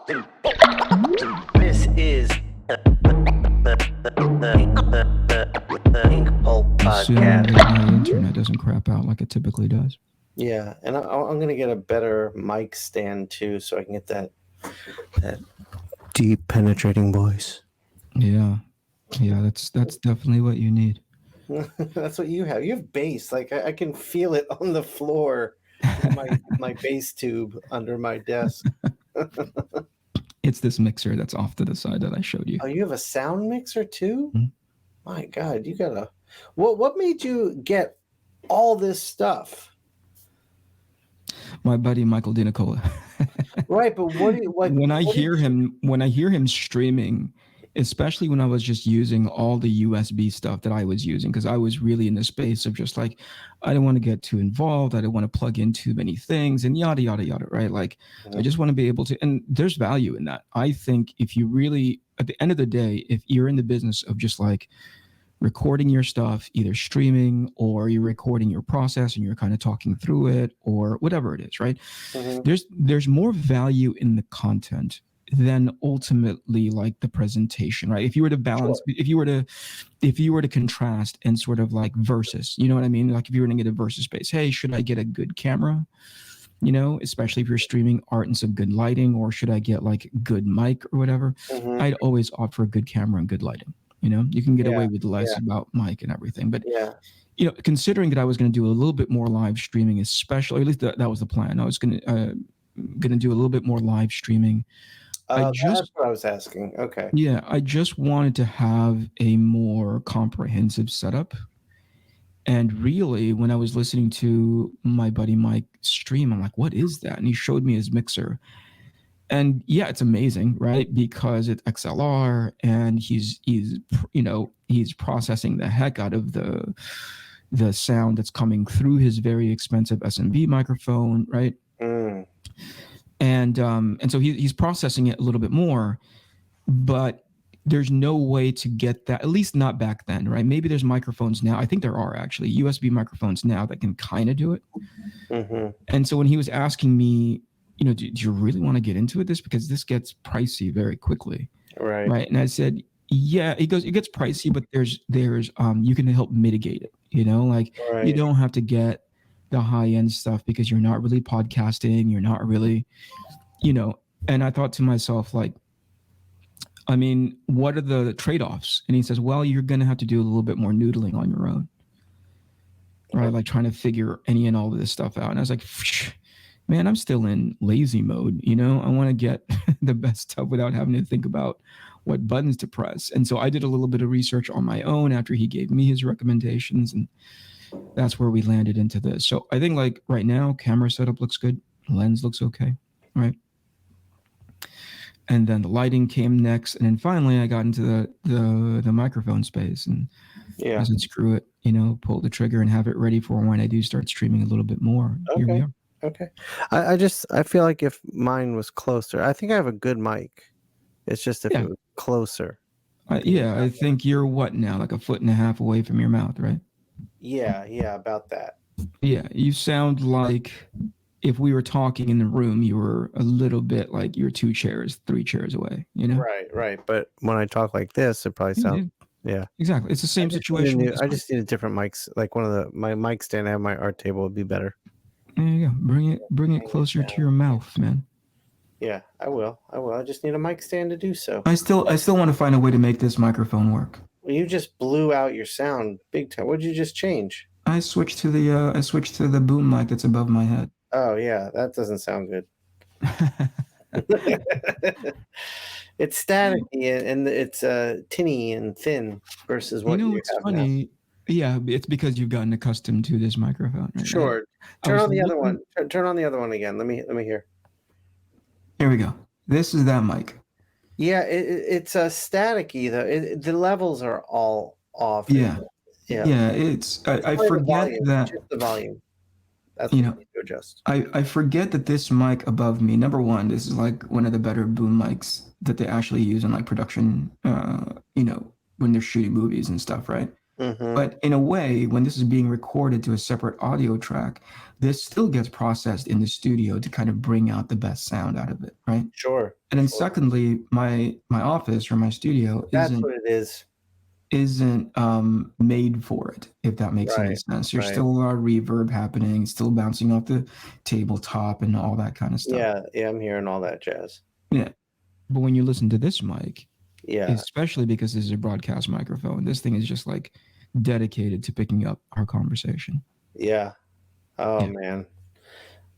This is the INKPULP Assuming podcast. that my internet doesn't crap out like it typically does. Yeah, and I'm gonna get a better mic stand too, so I can get that deep, penetrating voice. Yeah, that's definitely what you need. That's what you have. You have bass. Like I can feel it on the floor. My bass tube under my desk. It's this mixer that's off to the side that I showed you. Oh, you have a sound mixer too? Mhm. My God, you gotta. What made you get all this stuff? My buddy Michael DiNicola. Right, but what do you like? When I hear him streaming, especially when I was just using all the USB stuff that I was using, because I was really in the space of just like, I don't want to get too involved. I don't want to plug in too many things and yada, yada, yada, right? Like, I just want to be able to, and there's value in that. I think if you really, at the end of the day, if you're in the business of just like recording your stuff, either streaming or you're recording your process and you're kind of talking through it or whatever it is, right? There's more value in the content than ultimately like the presentation, right? If you were to balance, if you were to contrast and sort of like versus, you know what I mean? Like if you were to get a versus space, hey, should I get a good camera? You know, especially if you're streaming art and some good lighting, or should I get like good mic or whatever? I'd always opt for a good camera and good lighting. You know, you can get away with less about mic and everything, but you know, considering that I was going to do a little bit more live streaming, especially, at least that was the plan. I was going to do a little bit more live streaming. That's what I was asking. Okay. Yeah, I just wanted to have a more comprehensive setup. And really, when I was listening to my buddy Mike stream, I'm like, what is that? And he showed me his mixer. And yeah, it's amazing, right? Because it's XLR and he's processing the heck out of the sound that's coming through his very expensive SMB microphone, right? And so he's processing it a little bit more, but there's no way to get that, at least not back then, right? Maybe there's microphones now. I think there are actually USB microphones now that can kind of do it. And so when he was asking me, you know, do you really want to get into this? Because this gets pricey very quickly. Right. And I said, yeah, he goes, it gets pricey, but there's you can help mitigate it, you know, like you don't have to get the high end stuff because you're not really podcasting. You're not really, you know, and I thought to myself, like, I mean, what are the trade-offs? And he says, well, you're going to have to do a little bit more noodling on your own. Right. Like trying to figure any and all of this stuff out. And I was like, man, I'm still in lazy mode. You know, I want to get the best stuff without having to think about what buttons to press. And so I did a little bit of research on my own after he gave me his recommendations. And that's where we landed into this. So I think like right now, camera setup looks good. Lens looks okay. Right. And then the lighting came next. And then finally I got into the microphone space, and I said, screw it, you know, pull the trigger and have it ready for when I do start streaming a little bit more. Here we are. Okay. I feel like if mine was closer, I think I have a good mic. It's just if it was closer. I think you're what now, like 1.5 feet away from your mouth, right? Yeah, about that. Yeah, you sound like if we were talking in the room, you were a little bit like you're 2 chairs, 3 chairs away, you know? Right. But when I talk like this, it probably sounds exactly. It's the same situation. I just need a different mics. Like my mic stand I have my art table would be better. There you go. Bring it closer to your mouth, man. Yeah, I will. I just need a mic stand to do so. I still want to find a way to make this microphone work. Well, you just blew out your sound big time. What did you just change? I switched to the boom mic that's above my head. Oh yeah, that doesn't sound good. It's staticky and it's tinny and thin versus what you it's have funny. now. Yeah, it's because you've gotten accustomed to this microphone. Right? Sure. Turn on the other one. Turn on the other one again. Let me hear. Here we go. This is that mic. Yeah, it's staticky though. The levels are all off. Yeah. It's I forget that just the volume. That's you what know you need to adjust. I forget that this mic above me. Number one, this is like one of the better boom mics that they actually use in like production. You know, when they're shooting movies and stuff, right? Mm-hmm. But in a way, when this is being recorded to a separate audio track, this still gets processed in the studio to kind of bring out the best sound out of it, right? Sure. And then Sure. secondly, my office or my studio That's what it is. isn't made for it, if that makes any Right. sense. There's Right. still a lot of reverb happening, it's still bouncing off the tabletop and all that kind of stuff. Yeah. Yeah. I'm hearing all that jazz. Yeah. But when you listen to this mic, Yeah. especially because this is a broadcast microphone, this thing is just like dedicated to picking up our conversation. Yeah. Oh Yeah. man.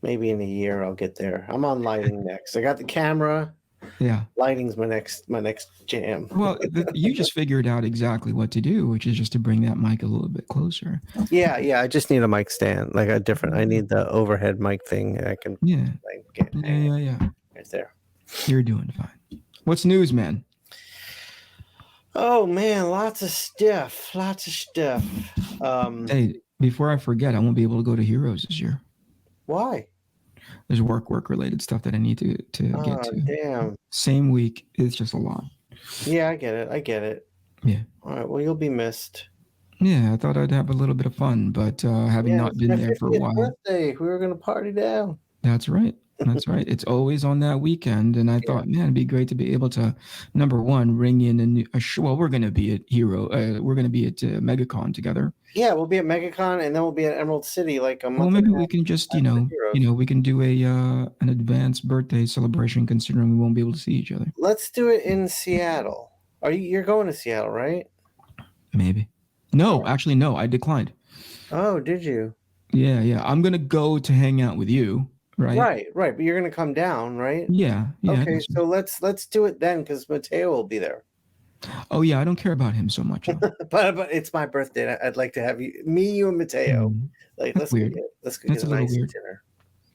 Maybe in a year I'll get there. I'm on lighting next. I got the camera. Yeah. Lighting's my next jam. Well, you just figured out exactly what to do, which is just to bring that mic a little bit closer. Yeah. I just need a mic stand, like a different. I need the overhead mic thing. I can Yeah. like get Yeah. right there. You're doing fine. What's news, man? Oh man, lots of stuff. Hey, before I forget, I won't be able to go to Heroes this year. Why? There's work related stuff that I need to get to. Damn. Same week, it's just a lot. Yeah, I get it. Yeah. All right. Well, you'll be missed. Yeah, I thought I'd have a little bit of fun, but having not been there for a while. Birthday. We were gonna party down. That's right. It's always on that weekend, and I thought, man, it'd be great to be able to, number one, ring in a show. Well, we're going to be at we're going to be at MegaCon together. Yeah, we'll be at MegaCon, and then we'll be at Emerald City like a month. Well, maybe we can just, we can do an advanced birthday celebration, considering we won't be able to see each other. Let's do it in Seattle. You're going to Seattle, right? Maybe. No, actually, no. I declined. Oh, did you? Yeah. I'm going to go to hang out with you. Right. But you're gonna come down, right? Yeah. Okay, so let's do it then, because Mateo will be there. Oh yeah, I don't care about him so much. but it's my birthday. I'd like to have you and Mateo. Like let's go get a nice dinner.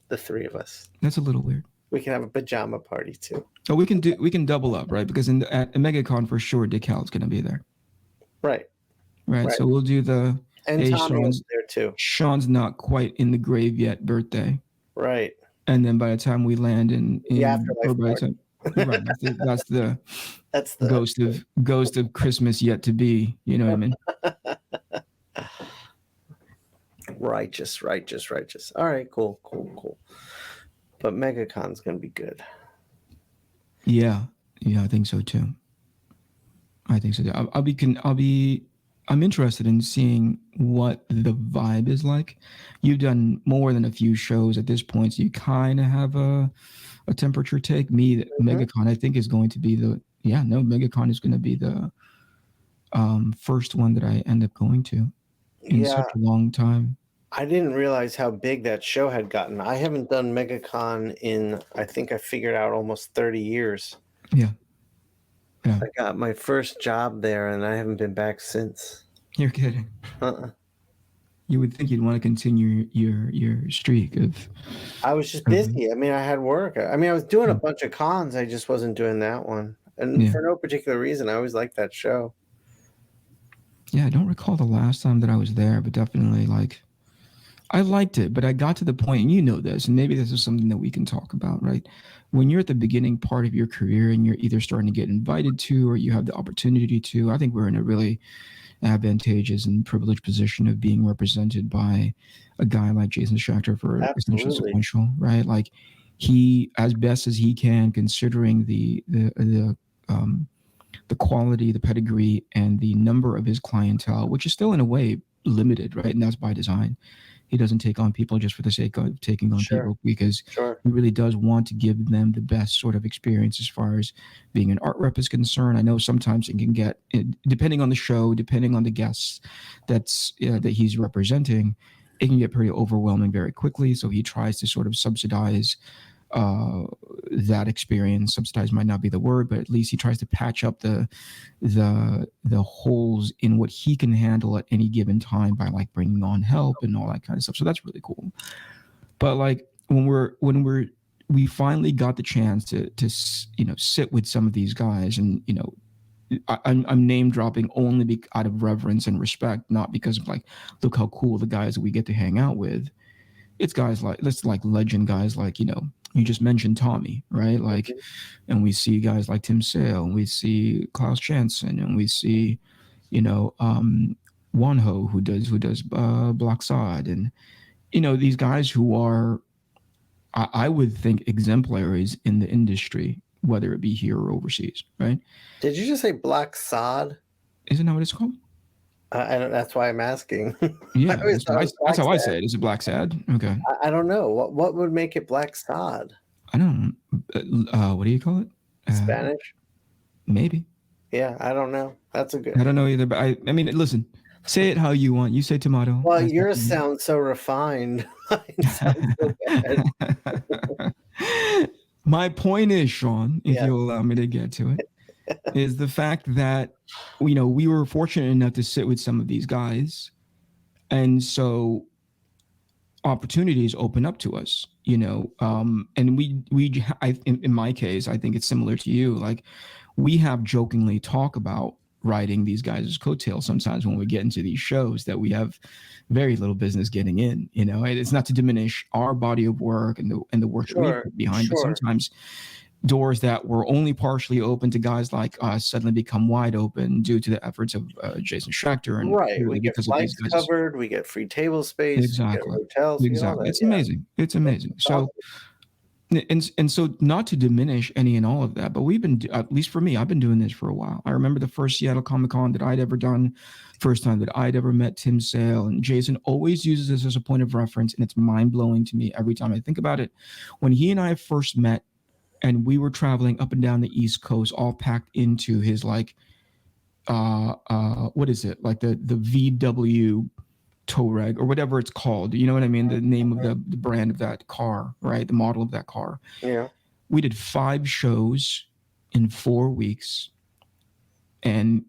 The three of us. That's a little weird. We can have a pajama party too. Oh, we can double up, right? Because at MegaCon for sure, Decal's gonna be there. Right. So we'll do the Tommy's there too. Shawn's not quite in the grave yet birthday. Right. And then by the time we land in afterlife that's the ghost of Christmas yet to be. You know what I mean? Righteous. All right, cool. But MegaCon's gonna be good. Yeah, I think so too. I'm interested in seeing what the vibe is like. You've done more than a few shows at this point, so you kind of have a temperature take. MegaCon, I think, is going to be MegaCon is going to be the first one that I end up going to in such a long time. I didn't realize how big that show had gotten. I haven't done MegaCon in, I think I figured out, almost 30 years. Yeah. I got my first job there, and I haven't been back since. You're kidding. You would think you'd want to continue your streak of. I was just busy. I mean, I had work. I mean, I was doing a bunch of cons. I just wasn't doing that one, and for no particular reason. I always liked that show. Yeah, I don't recall the last time that I was there, but definitely I liked it, but I got to the point, and you know this, and maybe this is something that we can talk about, right? When you're at the beginning part of your career and you're either starting to get invited to or you have the opportunity to, I think we're in a really advantageous and privileged position of being represented by a guy like Jason Schechter for Essential Sequential, right? Like he, as best as he can, considering the quality, the pedigree, and the number of his clientele, which is still in a way limited, right? And that's by design. He doesn't take on people just for the sake of taking on people, because he really does want to give them the best sort of experience as far as being an art rep is concerned. I know sometimes it can get, depending on the show, depending on the guests that he's representing, it can get pretty overwhelming very quickly. So he tries to sort of subsidize that experience. Subsidize might not be the word, but at least he tries to patch up the holes in what he can handle at any given time by bringing on help and all that kind of stuff. So that's really cool. But when we finally got the chance to sit with some of these guys, and I'm name dropping only out of reverence and respect, not because of look how cool the guys that we get to hang out with. It's guys like legend guys like you just mentioned Tommy, right? And we see guys like Tim Sale, and we see Klaus Janson, and we see, Wonho who does Black Sod, and these guys who are, I would think, exemplaries in the industry, whether it be here or overseas, right? Did you just say Black Sod? Isn't that what it's called? I don't. That's why I'm asking. Yeah, I always thought it was that's how I Black say Sad. it. Is it Black Sad? Okay. I don't know. What would make it Black Sod? I don't know. What do you call it? Spanish? Maybe. Yeah, I don't know. That's a good. I don't know either, but I mean, listen, say it how you want. You say tomato. Well, yours sounds so refined. Mine sounds so bad. My point is, Shawn, if Yeah. you'll allow me to get to it, is the fact that we were fortunate enough to sit with some of these guys, and so opportunities open up to us, and in my case, I think it's similar to you. Like, we have jokingly talk about riding these guys' coattails sometimes when we get into these shows that we have very little business getting in. It's not to diminish our body of work and the work that we put behind, but sometimes doors that were only partially open to guys like us suddenly become wide open due to the efforts of Jason Schechter. And right, we get flights covered, we get free table space, exactly, we get hotels, exactly. It's amazing. It's amazing. So. And so, not to diminish any and all of that, but we've been, at least for me, I've been doing this for a while. I remember the first Seattle Comic-Con that I'd ever done, first time that I'd ever met Tim Sale, and Jason always uses this as a point of reference, and it's mind-blowing to me every time I think about it. When he and I first met, and we were traveling up and down the East Coast, all packed into his what is it, like the VW Touareg or whatever it's called, you know what I mean? The name of the brand of that car, right? The model of that car. Yeah. We did 5 shows in 4 weeks, and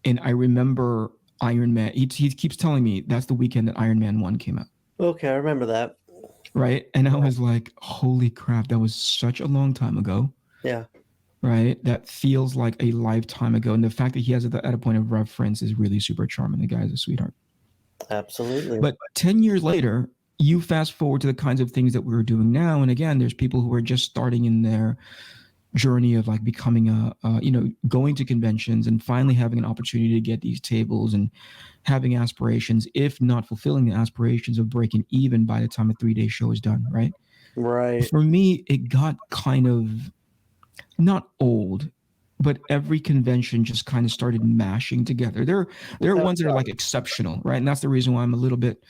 I remember Iron Man. He keeps telling me that's the weekend that Iron Man 1 came out. Okay, I remember that. Right, and I was like, "Holy crap! That was such a long time ago." Yeah. Right, that feels like a lifetime ago, and the fact that he has it at a point of reference is really super charming. The guy is a sweetheart. Absolutely. But 10 years later, you fast forward to the kinds of things that we're doing now. And again, there's people who are just starting in their journey of like becoming going to conventions and finally having an opportunity to get these tables and having aspirations, if not fulfilling the aspirations of breaking even by the time a 3-day show is done. Right. Right. For me, it got kind of not old, but every convention just kind of started mashing together. There are ones that are like exceptional, right? And that's the reason why I'm a little bit,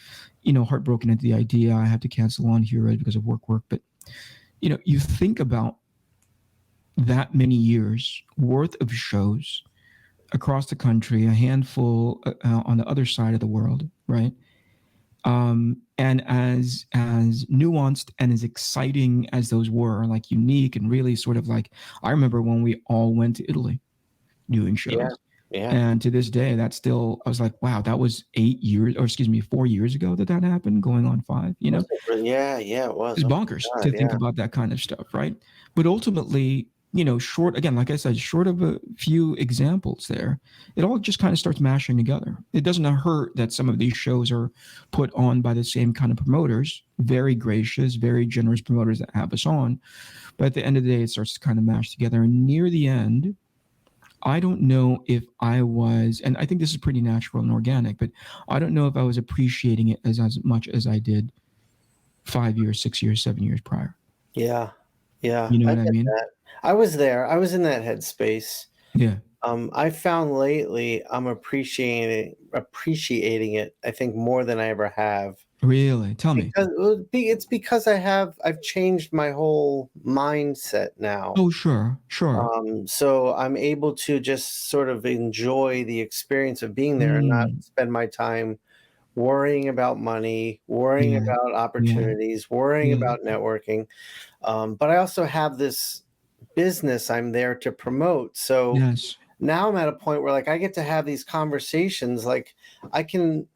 heartbroken at the idea I have to cancel on here because of work. But, you think about that many years worth of shows across the country, a handful on the other side of the world, right? And as nuanced and as exciting as those were, like unique and really sort of like, I remember when we all went to Italy doing shows. Yeah. And to this day, that's still, I was like, wow, that was 4 years ago that happened, going on 5, Yeah, it was. It's bonkers to think about that kind of stuff, right? But ultimately, short, again, like I said, short of a few examples there, it all just kind of starts mashing together. It doesn't hurt that some of these shows are put on by the same kind of promoters, very gracious, very generous promoters that have us on. But at the end of the day, it starts to kind of mash together. And near the end, I don't know if I was, and I think this is pretty natural and organic, but I don't know if I was appreciating it as much as I did 5 years, 6 years, 7 years prior. Yeah. Yeah. You know what I mean? That. I was there. I was in that headspace. Yeah. I found lately I'm appreciating it, I think, more than I ever have. Really? Tell me. It's because I've changed my whole mindset now. Oh, sure. So I'm able to just sort of enjoy the experience of being there and not spend my time worrying about money, worrying about opportunities, worrying about networking. But I also have this business I'm there to promote. So now I'm at a point where like I get to have these conversations. Like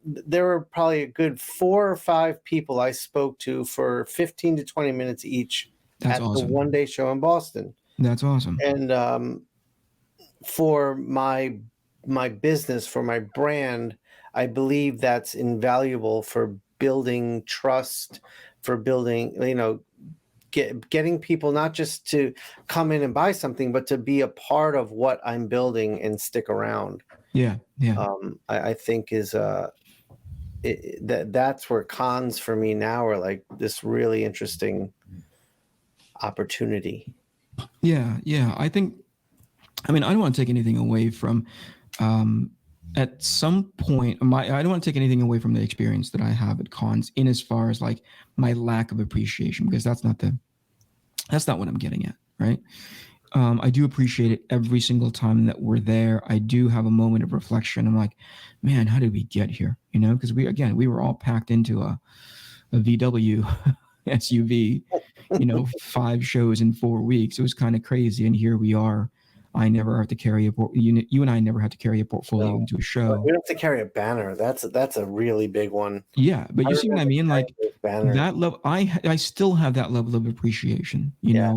there were probably a good 4 or 5 people I spoke to for 15 to 20 minutes each at the 1-day show in Boston. That's awesome. And for my business, for my brand, I believe that's invaluable for building trust, for building, getting people not just to come in and buy something, but to be a part of what I'm building and stick around. Yeah. Yeah. I think is that's where cons for me now are like this really interesting opportunity. Yeah. Yeah. I think, I mean, I don't want to take anything away from, at some point, I don't want to take anything away from the experience that I have at cons in as far as like my lack of appreciation, because that's not what I'm getting at. Right. I do appreciate it every single time that we're there. I do have a moment of reflection. I'm like, man, how did we get here? You know, because we were all packed into a VW SUV, 5 shows in 4 weeks. It was kind of crazy. And here we are. I never have to carry you and I never have to carry a portfolio No. into a show. We don't have to carry a banner. That's a really big one. Yeah, but you see what I mean? Like banners. that level, I still have that level of appreciation,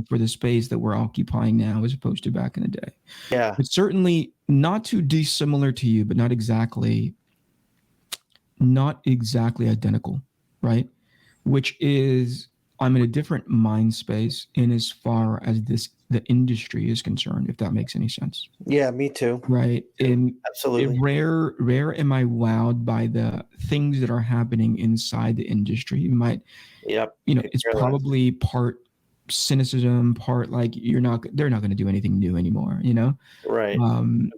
for the space that we're occupying now as opposed to back in the day. Yeah. But certainly not too dissimilar to you, but not exactly identical, right? Which is, I'm in a different mind space in as far as the industry is concerned, if that makes any sense. Yeah, me too. Right. Absolutely. Rare am I wowed by the things that are happening inside the industry. You might, it's probably part cynicism, part like they're not going to do anything new anymore, Right.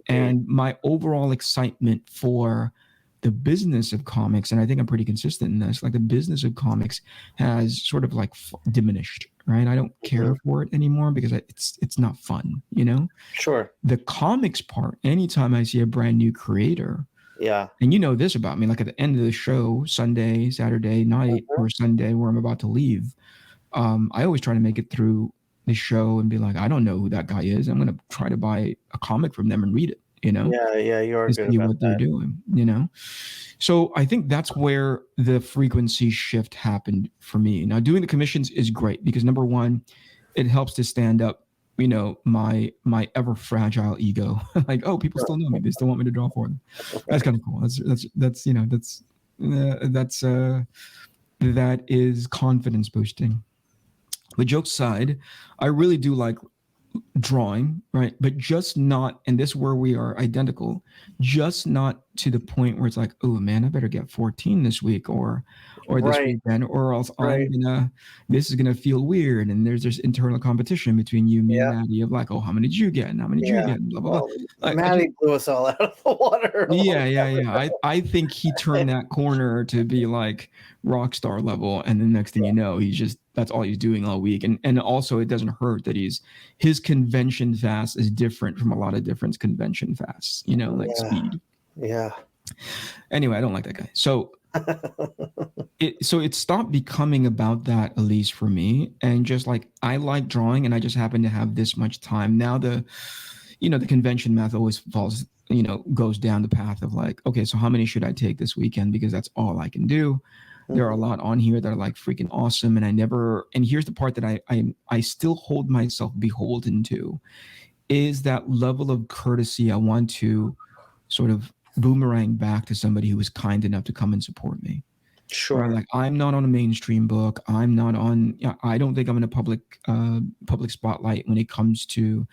And my overall excitement for the business of comics, and I think I'm pretty consistent in this, like the business of comics has sort of like diminished, right? I don't care for it anymore because it's not fun, Sure. The comics part, anytime I see a brand new creator, yeah, and you know this about me, like at the end of the show, Sunday, Saturday night, or Sunday where I'm about to leave, I always try to make it through the show and be like, I don't know who that guy is. I'm going to try to buy a comic from them and read it. Yeah, you are good see about what they're doing, So I think that's where the frequency shift happened for me. Now, doing the commissions is great because number one, it helps to stand up, my ever fragile ego. Like, oh, people still know me. They still want me to draw for them. That's kind of cool. That is confidence boosting. But jokes aside, I really do like drawing, right? But just not, and this is where we are identical, just not to the point where it's like, oh man, I better get 14 this week or this weekend, or else this is gonna feel weird. And there's this internal competition between you, me, and Maddie of like, oh, how many did you get? And how many did you get? And blah, blah, blah. Maddie blew us all out of the water. Yeah. I think he turned that corner to be like rock star level. And the next thing you know, that's all he's doing all week. And also it doesn't hurt that his convention fast is different from a lot of different convention fasts, like speed. Yeah. Anyway, I don't like that guy. So it stopped becoming about that, at least for me. And just like, I like drawing and I just happen to have this much time. Now the convention math always falls, goes down the path of like, okay, so how many should I take this weekend? Because that's all I can do. There are a lot on here that are like freaking awesome. And here's the part that I still hold myself beholden to is that level of courtesy I want to sort of boomerang back to somebody who was kind enough to come and support me. Sure. Like I'm not on a mainstream book. I don't think I'm in a public spotlight when it comes to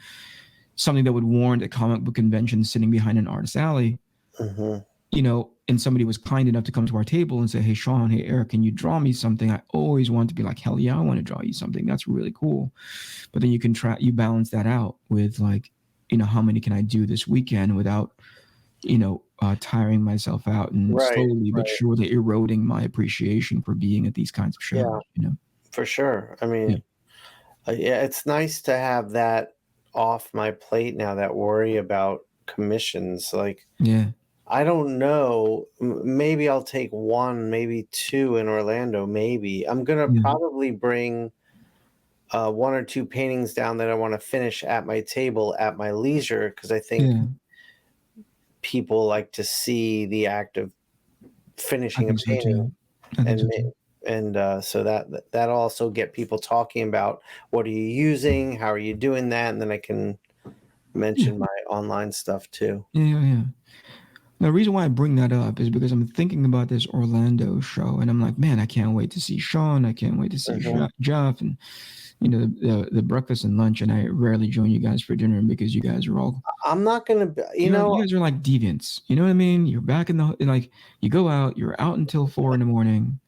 something that would warrant a comic book convention sitting behind an artist alley. And somebody was kind enough to come to our table and say, hey, Shawn, hey, Eric, can you draw me something? I always want to be like, hell yeah, I want to draw you something. That's really cool. But then you balance that out with like, how many can I do this weekend without, tiring myself out and slowly but surely eroding my appreciation for being at these kinds of shows, For sure. I mean, it's nice to have that off my plate now, that worry about commissions. Like, I don't know. Maybe I'll take 1, maybe 2 in Orlando. Maybe I'm going to probably bring 1 or 2 paintings down that I want to finish at my table at my leisure. Cause I think people like to see the act of finishing a painting. So that'll also get people talking about what are you using? How are you doing that? And then I can mention my online stuff too. Yeah. The reason why I bring that up is because I'm thinking about this Orlando show and I'm like, man, I can't wait to see Shawn. I can't wait to see Jeff. And the breakfast and lunch, and I rarely join you guys for dinner because you guys are all I'm not gonna, you guys are like deviants. You know what I mean? You're back like you go out, you're out until 4 a.m.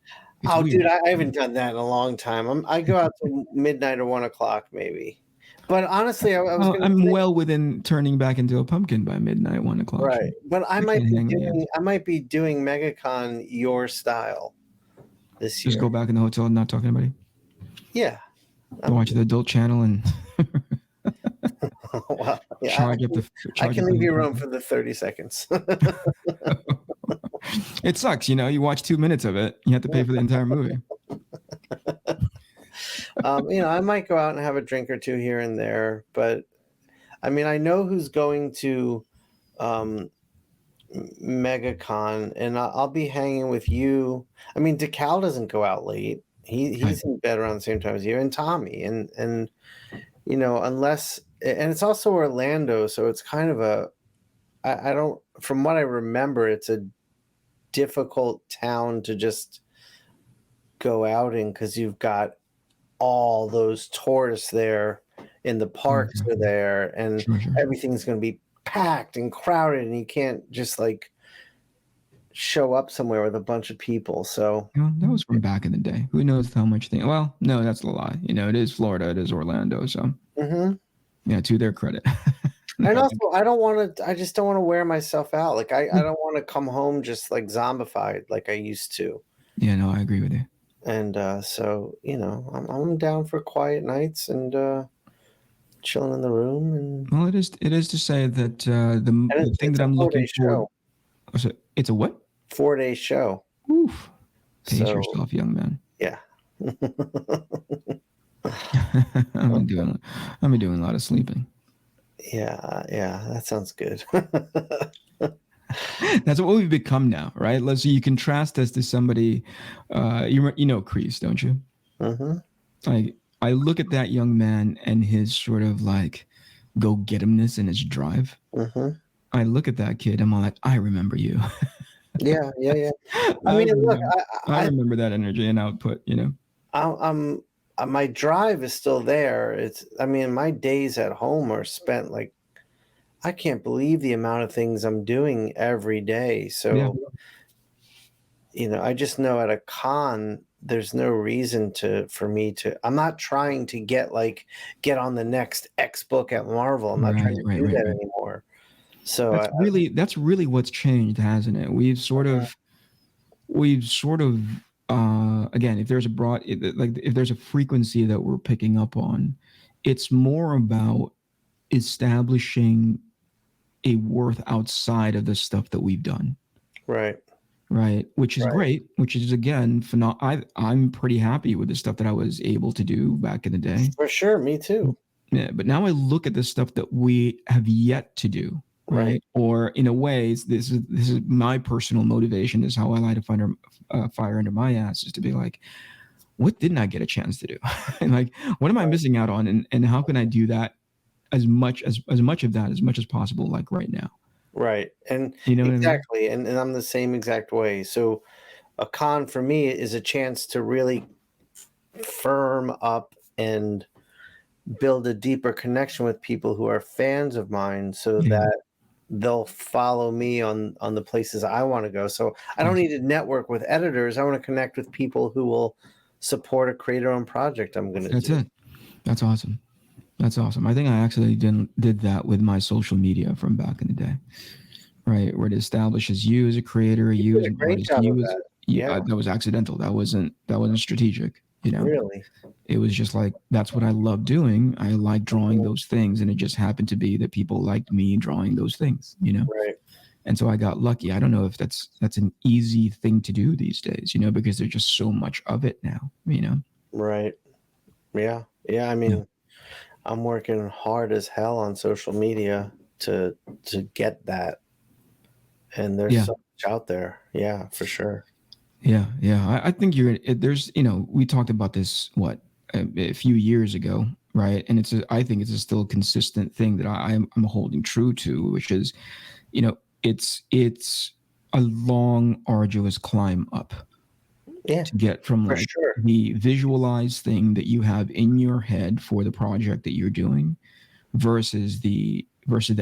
It's Oh, dude, weird. I haven't done that in a long time. I go out till midnight or 1 o'clock maybe. But honestly, I was Well, gonna I'm say, well within turning back into a pumpkin by midnight, 1 o'clock. right. But I can't hang with you. I might be doing MegaCon your style this Just year. go back in the hotel and not talking to anybody. Yeah. Watch the adult channel and Well, yeah, charge up the. I Charge can up the leave your room hotel. for the 30 seconds. It sucks, you watch 2 minutes of it, you have to pay for the entire movie. I might go out and have a drink or two here and there, but I mean, I know who's going to MegaCon, and I'll be hanging with you. I mean, DeCal doesn't go out late. He's in bed around the same time as you, and Tommy, and unless, and it's also Orlando, so it's kind of I don't, from what I remember, it's a difficult town to just go out in because you've got all those tourists there, and the parks are there, and Sure. everything's going to be packed and crowded, and you can't just like show up somewhere with a bunch of people. So that was from back in the day. Who knows how much thing? Well, no, that's a lie. It is Florida, it is Orlando. So yeah, to their credit. And also, I just don't want to wear myself out. Like I don't want to come home just like zombified like I used to. Yeah, no, I agree with you. And so I'm down for quiet nights and chilling in the room. And well, it is to say that the thing that I'm looking for. It's a what? 4-day show. Oof. Pace yourself, young man. Yeah. I'm doing a lot of sleeping. Yeah, that sounds good. That's what we've become now, right? So you contrast us to somebody, you know Kreese, don't you? Mm-hmm. I look at that young man and his sort of like go-get-emness and his drive. Mm-hmm. I look at that kid, I'm all like, I remember you. Yeah. I mean, look, I remember that energy and output, my drive is still there. My days at home are spent like, I can't believe the amount of things I'm doing every day. So, I just know at a con, there's no reason for me to, I'm not trying to get on the next X book at Marvel. I'm not trying to do that anymore. So that's really what's changed, hasn't it? We've sort of again, if there's if there's a frequency that we're picking up on, it's more about establishing a worth outside of the stuff that we've done. Right. Which is great, which is again, I'm pretty happy with the stuff that I was able to do back in the day. For sure. Me too. Yeah. But now I look at the stuff that we have yet to do. Right. Or in a way, this is my personal motivation, is how I light a fire under my ass, is to be like, what didn't I get a chance to do? And like, what am I missing out on? And how can I do that as much as possible, like right now? Right. And exactly. What I mean? And I'm the same exact way. So a con for me is a chance to really firm up and build a deeper connection with people who are fans of mine, so that they'll follow me on the places I want to go. So I don't need to network with editors. I want to connect with people who will support a creator-owned project I'm going to do. That's it. That's awesome. That's awesome. I think I actually did that with my social media from back in the day, right? Where it establishes you as a creator, you as an artist. That was accidental. That wasn't strategic. Really, it was just like, that's what I love doing. I like drawing those things, and it just happened to be that people liked me drawing those things. Right. And so I got lucky. I don't know if that's an easy thing to do these days, because there's just so much of it now. Right. Yeah. I mean. I'm working hard as hell on social media to get that. And there's so much out there. Yeah, for sure. Yeah. I think there's, we talked about this, a few years ago, right? And I think it's a still consistent thing that I'm holding true to, which is, it's a long, arduous climb up, Yeah, to get from for like sure. the visualized thing that you have in your head for the project that you're doing versus the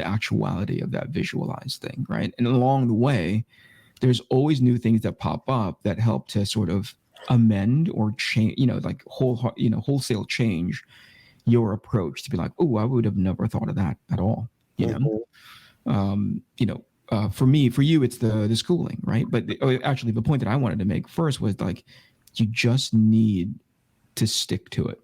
actuality of that visualized thing, right? And along the way, there's always new things that pop up that help to sort of amend or change, like wholesale change your approach to be like, oh, I would have never thought of that at all, for me, for you, it's the schooling, right? But actually, the point that I wanted to make first was like, you just need to stick to it.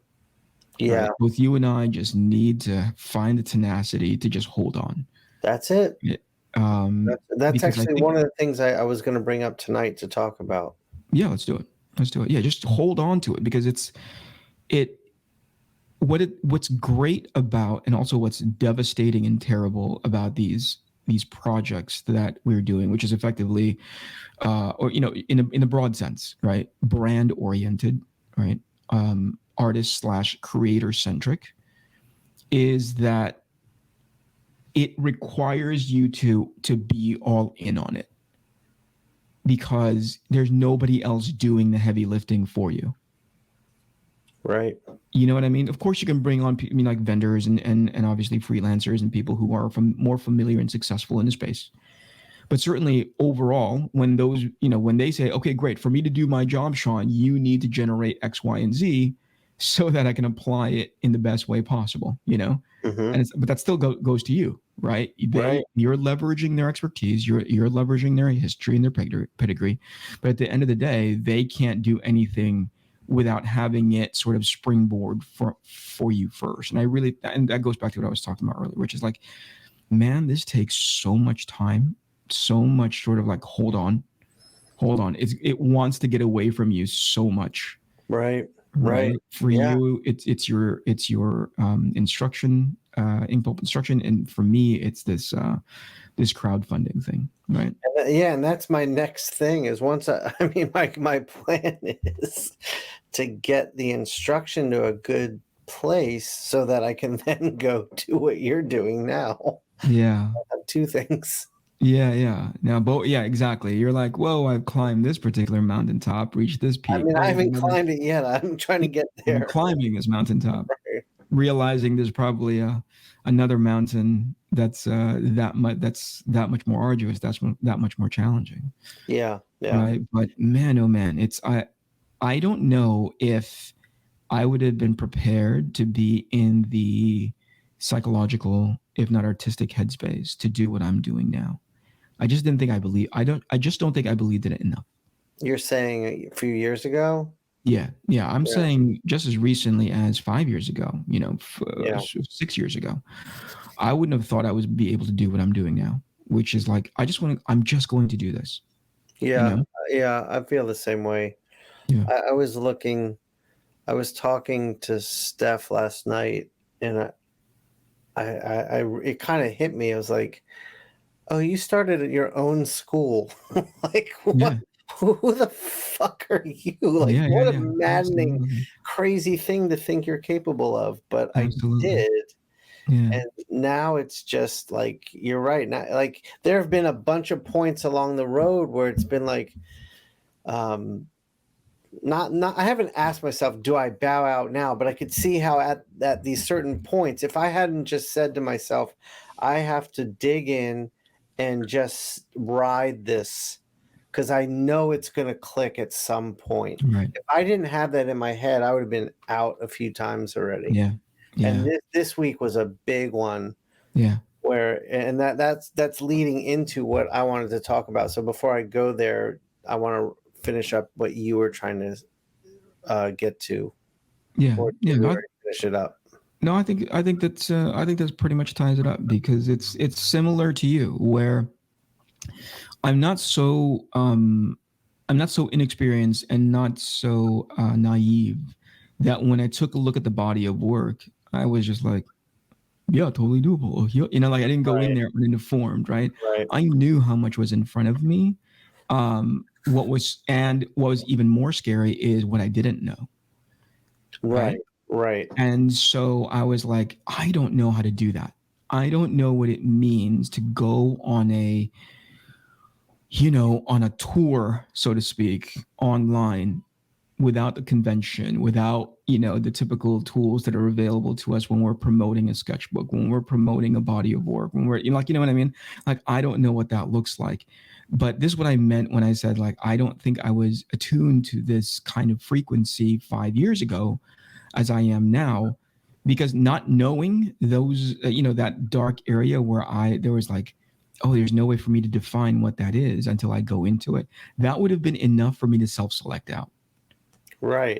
Yeah, right? Both you and I just need to find the tenacity to just hold on. that's it. That's Because I actually think, one of the things I was going to bring up tonight to talk about. yeah, let's do it. Let's do it. Yeah, just hold on to it because what's great about, and also what's devastating and terrible about these projects that we're doing, which is effectively, or in a broad sense, right, brand oriented, right, artist / creator centric, is that it requires you to be all in on it because there's nobody else doing the heavy lifting for you. Right. You know what I mean? Of course, you can bring on, like vendors and obviously freelancers and people who are more familiar and successful in the space. But certainly overall, when when they say, okay, great, for me to do my job, Shawn, you need to generate X, Y, and Z so that I can apply it in the best way possible, Mm-hmm. but that still goes to you, right? Right. You're leveraging their expertise, you're leveraging their history and their pedigree. But at the end of the day, they can't do anything without having it sort of springboard for you first. And that goes back to what I was talking about earlier, which is like, man, this takes so much time, so much sort of like, hold on. It wants to get away from you so much. Right. For you, it's your instruction, INKPULP instruction, and for me, it's this crowdfunding thing, right? Yeah, and that's my next thing is once my plan is to get the instruction to a good place so that I can then go do what you're doing now. Yeah. I have two things. Yeah. Now, yeah, exactly. You're like, whoa, I've climbed this particular mountaintop, reached this I peak. mean, I Oh, haven't climbed it yet. I'm trying to get I'm there. climbing this mountaintop, Right. realizing there's probably another mountain that's that much more arduous, that much more challenging. Yeah. Right. But man, oh man, I don't know if I would have been prepared to be in the psychological, if not artistic headspace to do what I'm doing now. I just didn't think I just don't think I believed in it enough. You're saying a few years ago? Yeah. I'm saying just as recently as 5 years ago, 6 years ago, I wouldn't have thought I would be able to do what I'm doing now, which is like, I'm just going to do this. Yeah. Yeah. I feel the same way. Yeah. I was talking to Steph last night, and it kind of hit me. I was like, "Oh, you started at your own school? Like, what? Yeah. Who the fuck are you? Like, Yeah. what a maddening, Absolutely. crazy thing to think you're capable of." But I Absolutely. did, Yeah. and now it's just like you're right. Now, like, there have been a bunch of points along the road where it's been like, not I haven't asked myself, do I bow out now? But I could see how at these certain points, if I hadn't just said to myself, I have to dig in and just ride this because I know it's going to click at some point. Right. If I didn't have that in my head, I would have been out a few times already. Yeah. And this week was a big one. Yeah. And that's leading into what I wanted to talk about. So before I go there, I want to finish up what you were trying to get to. Yeah. Or Yeah. we already finish it up. No, I think that's pretty much ties it up because it's similar to you where I'm not so inexperienced and not so naive that when I took a look at the body of work, I was just like, yeah, totally doable. Like I didn't go in there uninformed, right? Right. I knew how much was in front of me. What was even more scary is what I didn't know. Right. And so I was like, I don't know how to do that. I don't know what it means to go on a on a tour, so to speak, online, without the convention, without, the typical tools that are available to us when we're promoting a sketchbook, when we're promoting a body of work, when we're, you know what I mean? Like, I don't know what that looks like. But this is what I meant when I said, like, I don't think I was attuned to this kind of frequency 5 years ago as I am now, because not knowing those, that dark area where there was like, oh, there's no way for me to define what that is until I go into it. That would have been enough for me to self-select out. Right.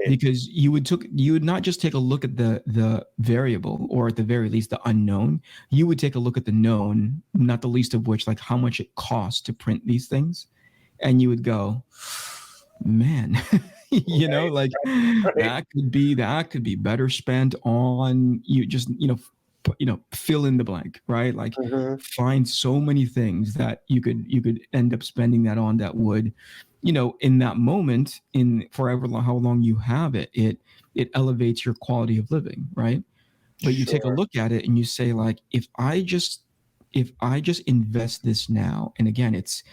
Because you would not just take a look at the variable, or at the very least the unknown. You would take a look at the known, not the least of which, like, how much it costs to print these things, and you would go, man, like, that could be better spent on, you just, fill in the blank, right? Like, find so many things that you could end up spending that on, that would, in that moment, in forever, how long you have it, it elevates your quality of living, right? But you take a look at it and you say, like, if I just invest this now, and again, it's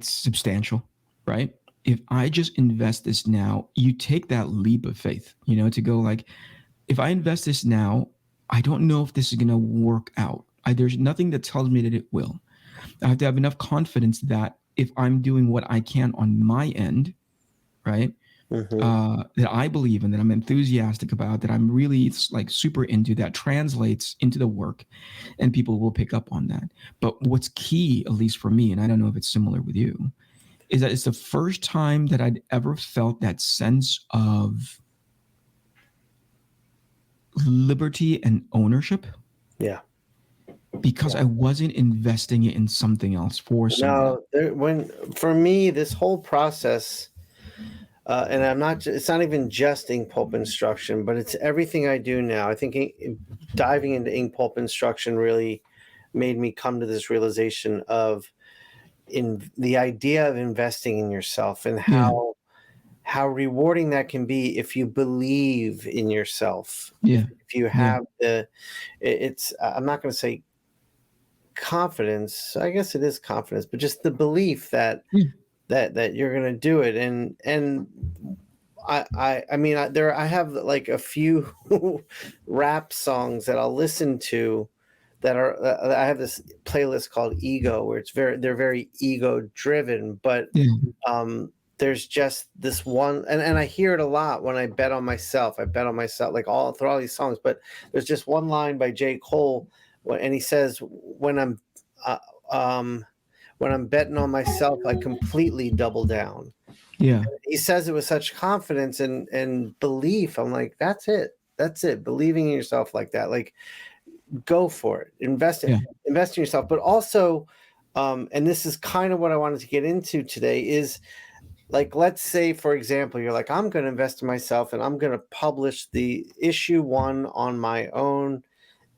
substantial, right? If I just invest this now, you take that leap of faith, to go, like, if I invest this now, I don't know if this is going to work out. There's nothing that tells me that it will. I have to have enough confidence that if I'm doing what I can on my end, right, that I believe in, that I'm enthusiastic about, that I'm really, like, super into, that translates into the work, and people will pick up on that. But what's key, at least for me, and I don't know if it's similar with you, is that it's the first time that I'd ever felt that sense of liberty and ownership. Yeah. Because I wasn't investing it in something else for someone. For me, this whole process, and it's not even just ink pulp instruction, but it's everything I do now. I think diving into ink pulp instruction really made me come to this realization of the idea of investing in yourself, and how rewarding that can be if you believe in yourself. If you have I'm not going to say confidence, I guess it is confidence, but just the belief that you're going to do it. And I mean, I have like a few rap songs that I'll listen to that I have this playlist called Ego, where they're very ego driven, but there's just this one, and I hear it a lot when I bet on myself. I bet on myself, like, through all these songs, but there's just one line by J. Cole, and he says, when I'm betting on myself, I completely double down. He says it with such confidence and belief. I'm like, that's it, believing in yourself like that. Like, go for it, invest in yourself. But also, and this is kind of what I wanted to get into today, is, like, let's say, for example, you're like, I'm going to invest in myself, and I'm going to publish the issue 1 on my own,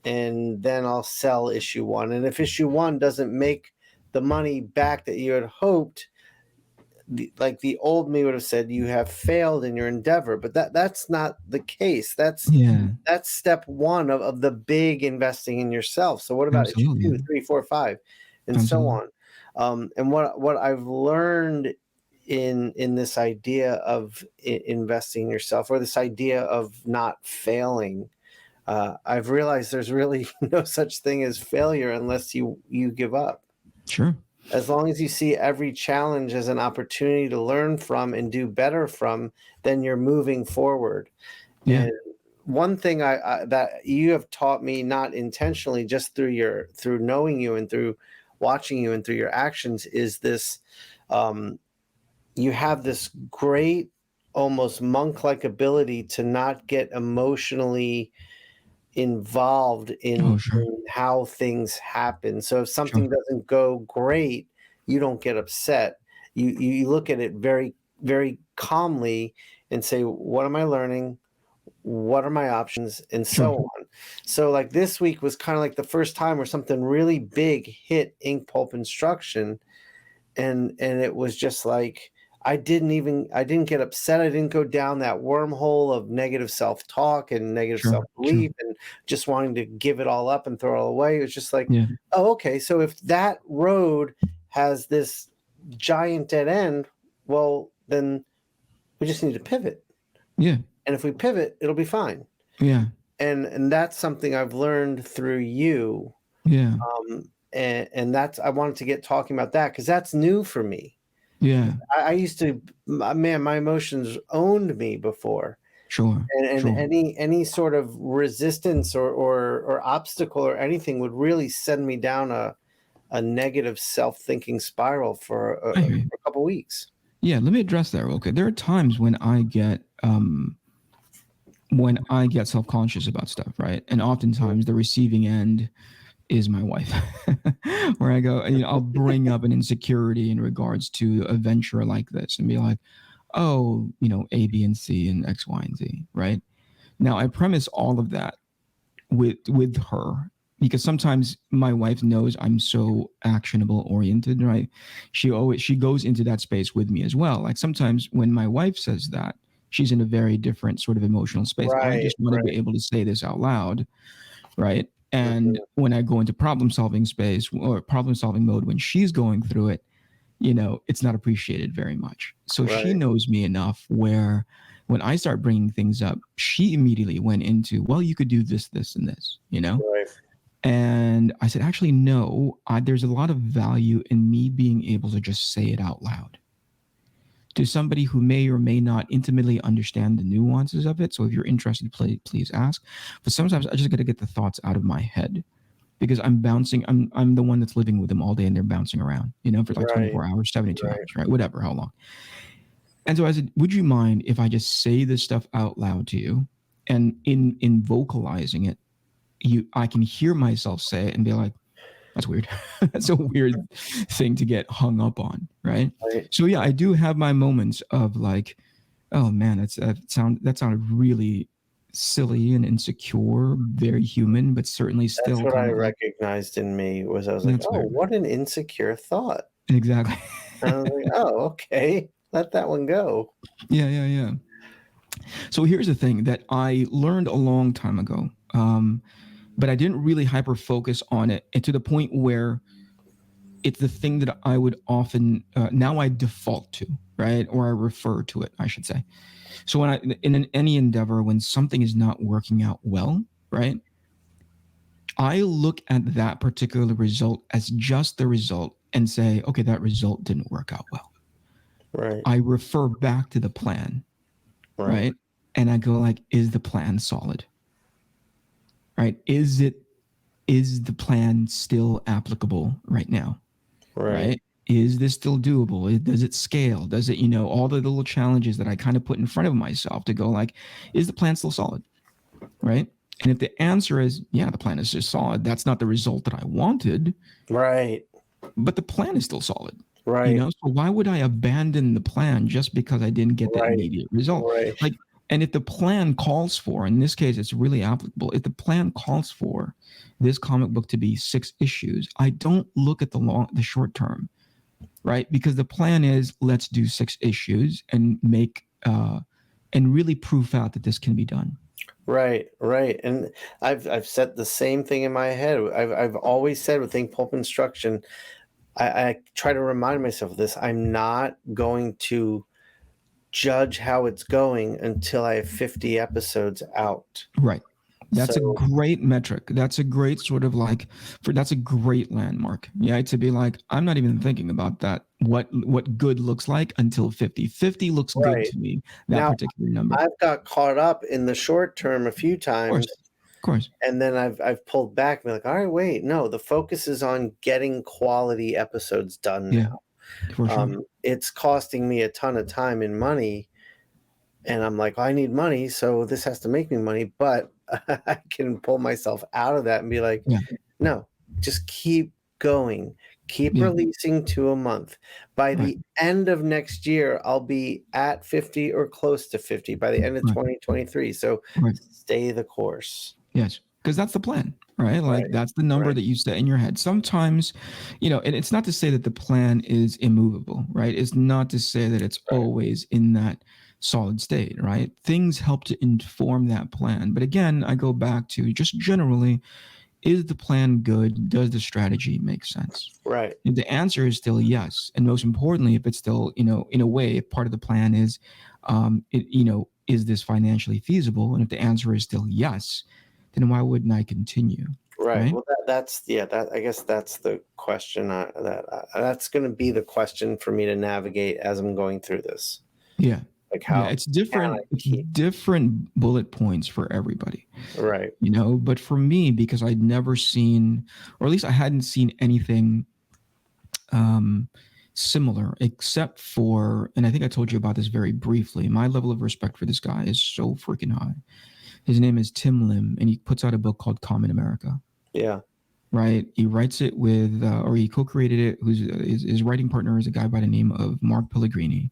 and then I'll sell issue 1. And if issue 1 doesn't make the money back that you had hoped, like the old me would have said, you have failed in your endeavor. But that's not the case. That's step 1 of the big investing in yourself. So what about issue 2, 3, 4, 5, and so on? And what I've learned in this idea of investing in yourself, or this idea of not failing, I've realized there's really no such thing as failure unless you give up. Sure. As long as you see every challenge as an opportunity to learn from and do better from, then you're moving forward. And one thing that you have taught me, not intentionally, just through knowing you and through watching you and through your actions, is this: you have this great, almost monk-like ability to not get emotionally involved in how things happen. So if something doesn't go great, you don't get upset. You look at it very, very calmly and say, what am I learning? What are my options? And so on. So, like, this week was kind of like the first time where something really big hit ink pulp instruction, and it was just like, I didn't get upset. I didn't go down that wormhole of negative self-talk and negative self-belief and just wanting to give it all up and throw it all away. It was just like, oh, okay. So if that road has this giant dead end, well, then we just need to pivot. Yeah. And if we pivot, it'll be fine. Yeah. And that's something I've learned through you. Yeah. And that's, I wanted to get talking about that because that's new for me. Yeah. I used to, man, my emotions owned me before. Sure. And Sure. any sort of resistance or obstacle or anything would really send me down a negative self-thinking spiral for I hear you. a couple weeks. Yeah, let me address that real quick. There are times when I get self-conscious about stuff, right? And oftentimes the receiving end is my wife, where I go, I'll bring up an insecurity in regards to a venture like this and be like, oh, A, B, and C and X, Y, and Z, right? Now I premise all of that with her because sometimes my wife knows I'm so actionable oriented, right? She goes into that space with me as well. Like sometimes when my wife says that, she's in a very different sort of emotional space. I just want to be able to say this out loud, right? And when I go into problem solving space or problem solving mode, when she's going through it, it's not appreciated very much. So she knows me enough where when I start bringing things up, she immediately went into, well, you could do this, this, and this, Right. And I said, actually, no, there's a lot of value in me being able to just say it out loud to somebody who may or may not intimately understand the nuances of it. So if you're interested, please ask. But sometimes I just got to get the thoughts out of my head because I'm bouncing. I'm the one that's living with them all day and they're bouncing around, for like 24 hours, 72 hours, right? Whatever, how long. And so I said, would you mind if I just say this stuff out loud to you? And in vocalizing it, I can hear myself say it and be like, that's weird. That's a weird thing to get hung up on, right? So yeah, I do have my moments of like, oh man, that sounded really silly and insecure, very human, but certainly still. That's what I recognized in me was I was like, oh, what an insecure thought. Exactly. And I was like, oh, okay, let that one go. Yeah. So here's the thing that I learned a long time ago. But I didn't really hyper focus on it, and to the point where it's the thing that I would often now I default to, right? Or I refer to it, I should say. So when in any endeavor, when something is not working out well, right? I look at that particular result as just the result and say, okay, that result didn't work out well. Right. I refer back to the plan, right? And I go like, is the plan solid? Right? Is the plan still applicable right now? Right? Is this still doable? Does it scale? Does it, all the little challenges that I kind of put in front of myself to go like, is the plan still solid? Right? And if the answer is, yeah, the plan is just solid, that's not the result that I wanted. Right. But the plan is still solid. Right. So why would I abandon the plan just because I didn't get the immediate result? Right. Like, and if the plan calls for, in this case, it's really applicable. If the plan calls for this comic book to be 6 issues, I don't look at the short term, right? Because the plan is let's do 6 issues and make and really proof out that this can be done. Right. And I've said the same thing in my head. I've always said with INKPULP Instruction, I try to remind myself of this. I'm not going to judge how it's going until I have 50 episodes out. Right. That's a great metric. That's a great sort of like that's a great landmark. Yeah. To be like, I'm not even thinking about that. What good looks like until 50. 50 looks good to me. That particular number. I've got caught up in the short term a few times. Of course. And then I've pulled back and be like, all right, wait, no, the focus is on getting quality episodes done now. For sure. It's costing me a ton of time and money. And I'm like, I need money, so this has to make me money. But I can pull myself out of that and be like, no, just keep going. Keep releasing to a month. By the end of next year, I'll be at 50 or close to 50 by the end of 2023. So stay the course. Yes, because that's the plan, right? Like that's the number that you set in your head. Sometimes, and it's not to say that the plan is immovable, right? It's not to say that it's always in that solid state, right? Things help to inform that plan. But again, I go back to just generally, is the plan good? Does the strategy make sense? Right. If the answer is still yes, and most importantly, if it's still, in a way, if part of the plan is, is this financially feasible? And if the answer is still yes, then why wouldn't I continue? Right. Right? Well, I guess that's the question. That's going to be the question for me to navigate as I'm going through this. Yeah. Like how It's can different. I It's keep different bullet points for everybody. right? But for me, because I'd never seen, or at least I hadn't seen anything similar, except for, and I think I told you about this very briefly. My level of respect for this guy is so freaking high. His name is Tim Lim, and he puts out a book called Common America. Yeah. Right. He writes it with, or he co-created it. His writing partner is a guy by the name of Mark Pellegrini.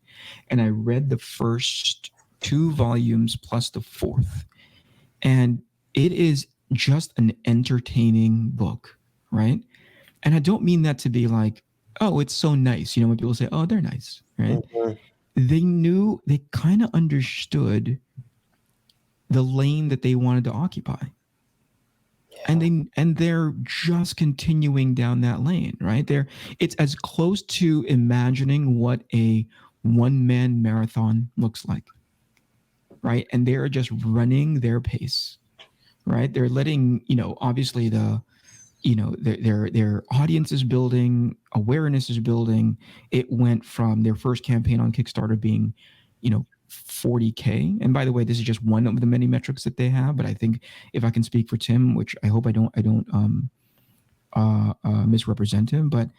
And I read the first 2 volumes plus the 4th. And it is just an entertaining book. Right. And I don't mean that to be like, oh, it's so nice. When people say, oh, they're nice. Right. Mm-hmm. They kind of understood the lane that they wanted to occupy. Yeah. And they're just continuing down that lane, right? It's as close to imagining what a one-man marathon looks like, right? And they're just running their pace, right? They're letting, obviously their audience is building, awareness is building. It went from their first campaign on Kickstarter being, 40K. And by the way, this is just one of the many metrics that they have. But I think if I can speak for Tim, which I hope I don't misrepresent him, but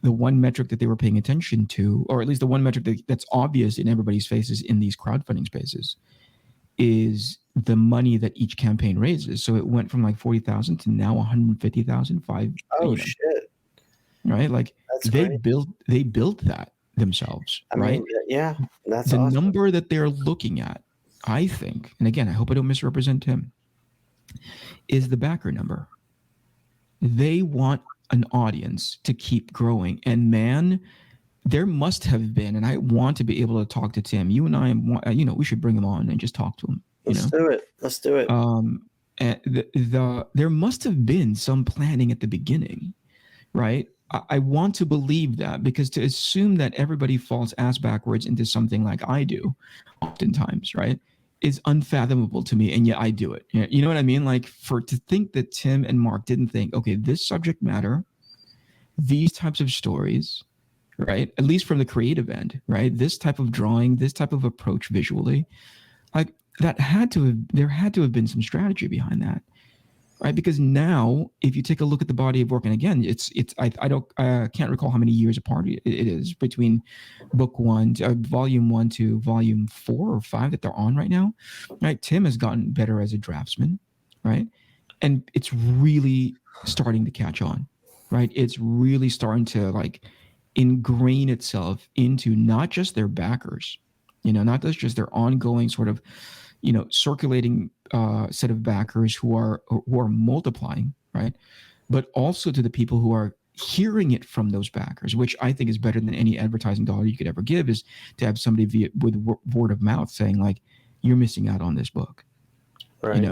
the one metric that they were paying attention to, or at least the one metric that's obvious in everybody's faces in these crowdfunding spaces, is the money that each campaign raises. So it went from like 40,000 to now 150,000. Shit! Right, like That's they great. built that themselves. I right? mean, yeah, that's The awesome. number that they're looking at, I think, and again, I hope I don't misrepresent him, is the backer number. They want an audience to keep growing. And man, there must have been, and I want to be able to talk to Tim. You and I, we should bring him on and just talk to him. Let's do it. Let's do it. And there must have been some planning at the beginning, right? I want to believe that, because to assume that everybody falls ass backwards into something like I do oftentimes, right, is unfathomable to me. And yet I do it. You know what I mean? Like, to think that Tim and Mark didn't think, okay, this subject matter, these types of stories, right, at least from the creative end, right, this type of drawing, this type of approach visually, like there had to have been some strategy behind that. Right, because now, if you take a look at the body of work, and again, I can't recall how many years apart it is between volume 1 to volume 4 or 5 that they're on right now. Right, Tim has gotten better as a draftsman, right, and it's really starting to catch on. Right, it's really starting to like ingrain itself into not just their backers, not just their ongoing sort of circulating set of backers who are multiplying, right? But also to the people who are hearing it from those backers, which I think is better than any advertising dollar you could ever give, is to have somebody with word of mouth saying like, you're missing out on this book, right.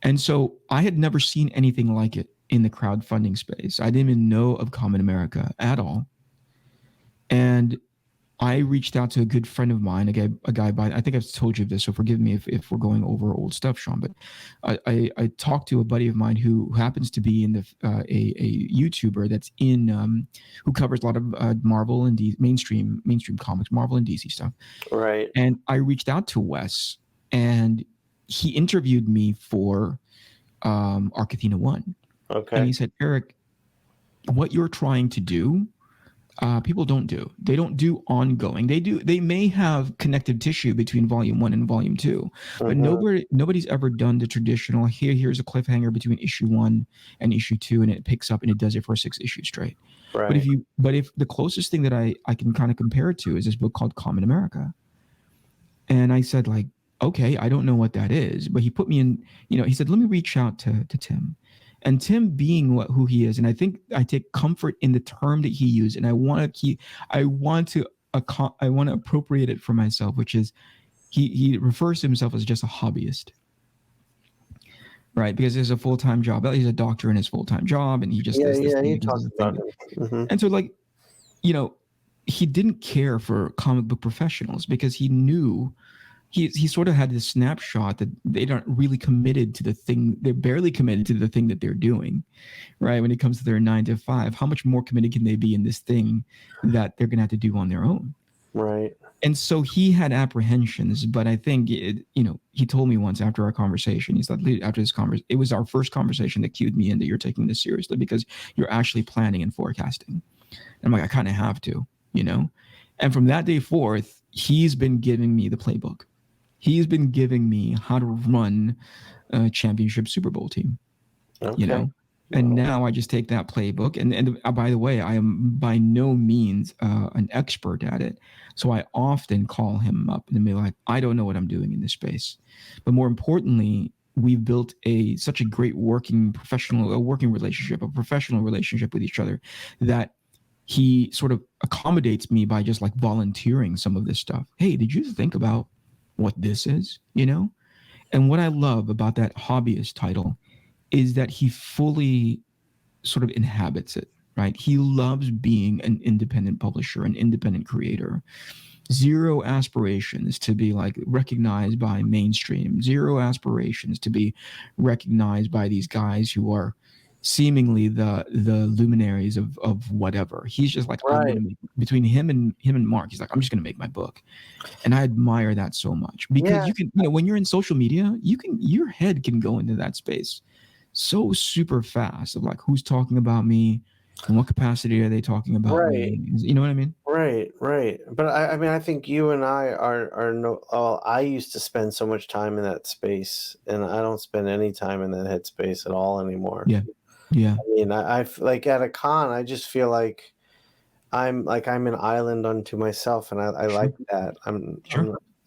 And so I had never seen anything like it in the crowdfunding space. I didn't even know of Common America at all. And I reached out to a good friend of mine, a guy by, I think I've told you this, so forgive me if we're going over old stuff, Shawn, but I talked to a buddy of mine who happens to be in a YouTuber that's in, who covers a lot of Marvel and mainstream comics, Marvel and DC stuff. Right. And I reached out to Wes, and he interviewed me for Arcathena 1. Okay. And he said, Eric, what you're trying to do, people don't do. They don't do ongoing. They may have connective tissue between volume 1 and volume 2, but nobody's ever done the traditional, here's a cliffhanger between issue 1 and issue 2, and it picks up and it does it for 6 issues straight. Right. But if the closest thing that I can kind of compare it to is this book called Common America. And I said, like, okay, I don't know what that is, but he put me in, he said, let me reach out to Tim. And Tim being who he is, and I think I take comfort in the term that he used, and I want to appropriate it for myself, which is he refers to himself as just a hobbyist. right? Because there's a full-time job. He's a doctor in his full-time job, and he just does this thing You because talked it's a thing. about him. And so, like, you know, he didn't care for comic book professionals because he knew he sort of had this snapshot that they aren't really committed to the thing. They're barely committed to the thing that they're doing, right? When it comes to their 9 to 5, how much more committed can they be in this thing that they're going to have to do on their own? Right. And so he had apprehensions, but I think, he told me once after our conversation, he's like, after this conversation, it was our first conversation that cued me into, you're taking this seriously because you're actually planning and forecasting. And I'm like, I kind of have to, And from that day forth, he's been giving me the playbook. He's been giving me how to run a championship Super Bowl team, Okay. And now I just take that playbook. And by the way, I am by no means an expert at it. So I often call him up and be like, I don't know what I'm doing in this space. But more importantly, we've built such a great working relationship, a professional relationship with each other, that he sort of accommodates me by just like volunteering some of this stuff. Hey, did you think about what this is? And what I love about that hobbyist title is that he fully sort of inhabits it, right? He loves being an independent publisher, an independent creator. Zero aspirations to be like recognized by mainstream. Zero aspirations to be recognized by these guys who are seemingly the luminaries of whatever. He's just like, I'm gonna make, between him and Mark, he's like, I'm just gonna make my book. And I admire that so much because you can, when you're in social media, your head can go into that space so super fast of like, who's talking about me and what capacity are they talking about me? You know what I mean? Right. But I mean, I think you and I are no. Oh, I used to spend so much time in that space, and I don't spend any time in that headspace at all anymore. Yeah. I mean, I like at a con, I just feel like I'm an island unto myself, and I like that.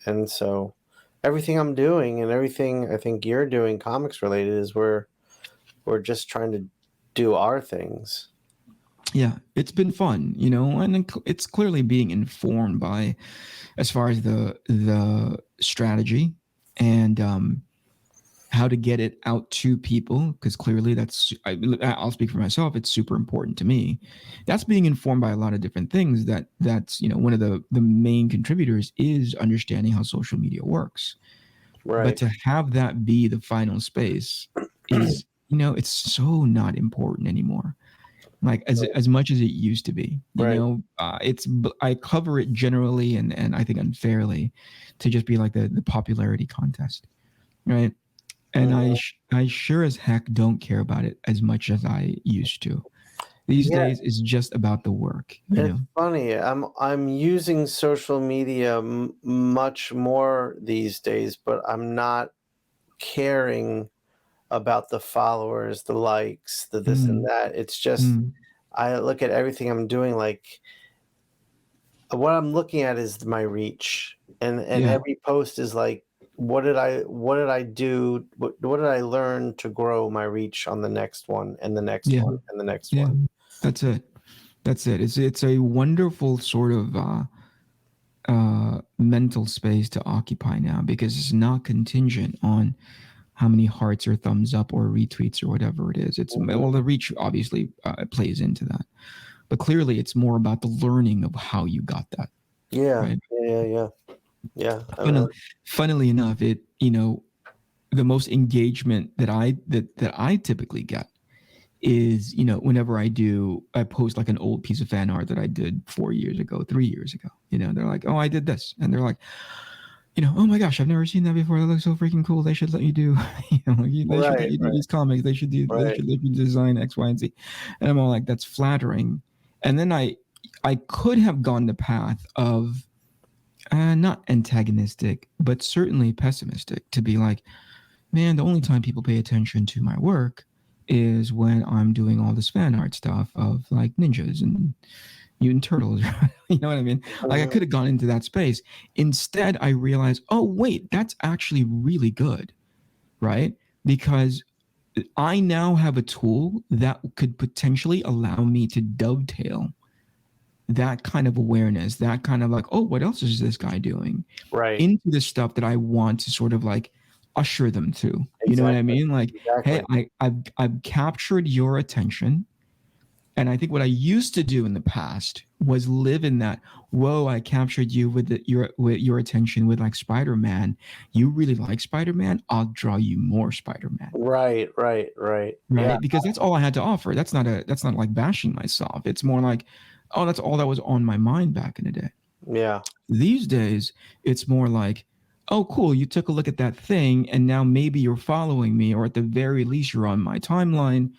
And so everything I'm doing and everything I think you're doing comics related is we're just trying to do our things. Yeah, it's been fun, and it's clearly being informed by, as far as the strategy and how to get it out to people, because clearly I'll speak for myself, it's super important to me. That's being informed by a lot of different things. That's one of the main contributors is understanding how social media works. Right. But to have that be the final space is, it's so not important anymore. Like as much as it used to be, I cover it generally and I think unfairly to just be like the popularity contest, right? And I sure as heck don't care about it as much as I used to. These days, it's just about the work. It's funny. I'm using social media much more these days, but I'm not caring about the followers, the likes, the this and that. It's just I look at everything I'm doing like what I'm looking at is my reach, and every post is like, what did I do? What did I learn to grow my reach on the next one and the next one and the next one? That's it. It's a wonderful sort of mental space to occupy now, because it's not contingent on how many hearts or thumbs up or retweets or whatever it is. It's well, the reach obviously plays into that, but clearly it's more about the learning of how you got that. Yeah, right? yeah. Funnily enough, the most engagement that I typically get is, whenever I post like an old piece of fan art that I did 4 years ago, 3 years ago, they're like, oh, I did this. And they're like, oh my gosh, I've never seen that before. That looks so freaking cool. They should let you do, they should let you do these comics. They should let you design X, Y, and Z. And I'm all like, that's flattering. And then I could have gone the path of not antagonistic, but certainly pessimistic, to be like, man, the only time people pay attention to my work is when I'm doing all this fan art stuff of like ninjas and mutant turtles. You know what I mean? Like I could have gone into that space. Instead, I realized, oh, wait, that's actually really good, right? Because I now have a tool that could potentially allow me to dovetail that kind of awareness, that kind of like, oh, what else is this guy doing? Right. Into the stuff that I want to sort of like usher them to. Exactly. You know what I mean? Like, exactly. hey, I've captured your attention. And I think what I used to do in the past was live in that, whoa, I captured you with your attention with like Spider-Man. You really like Spider-Man? I'll draw you more Spider-Man. Right. Yeah. Because that's all I had to offer. That's not like bashing myself. It's more like, oh, that's all that was on my mind back in the day. Yeah. These days, it's more like, oh, cool, you took a look at that thing and now maybe you're following me, or at the very least you're on my timeline,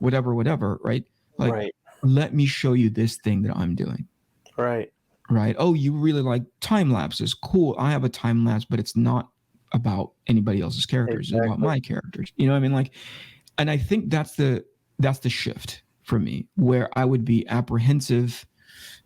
whatever, right? Like, Right. let me show you this thing that I'm doing. Right. Oh, you really like time lapses. Cool. I have a time lapse, but it's not about anybody else's characters. It's about my characters. You know what I mean? Like, and I think that's the shift for me, where I would be apprehensive,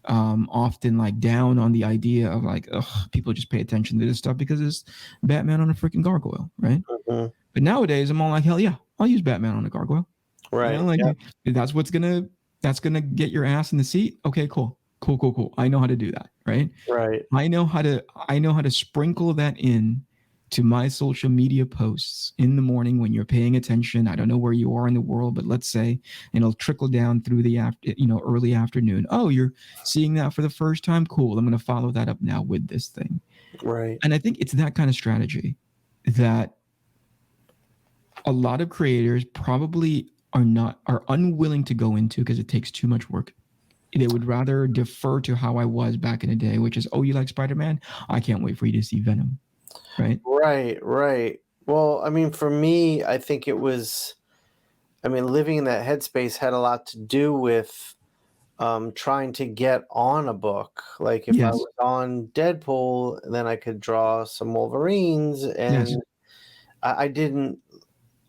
often like down on the idea of like, ugh, people just pay attention to this stuff because it's Batman on a freaking gargoyle, right? Mm-hmm. But nowadays I'm all like, hell yeah, I'll use Batman on a gargoyle. Right. You know, like, that's gonna get your ass in the seat. Okay, cool. I know how to do that, right? Right. I know how to sprinkle that in to my social media posts in the morning when you're paying attention. I don't know where you are in the world, but let's say, and it'll trickle down through the early afternoon. Oh, you're seeing that for the first time? Cool. I'm going to follow that up now with this thing. Right. And I think it's that kind of strategy that a lot of creators probably are unwilling to go into because it takes too much work. They would rather defer to how I was back in the day, which is, oh, you like Spider-Man? I can't wait for you to see Venom. Right. Well, I mean, for me, I think it was, living in that headspace had a lot to do with trying to get on a book. Like if I was on Deadpool, then I could draw some Wolverines, and I didn't.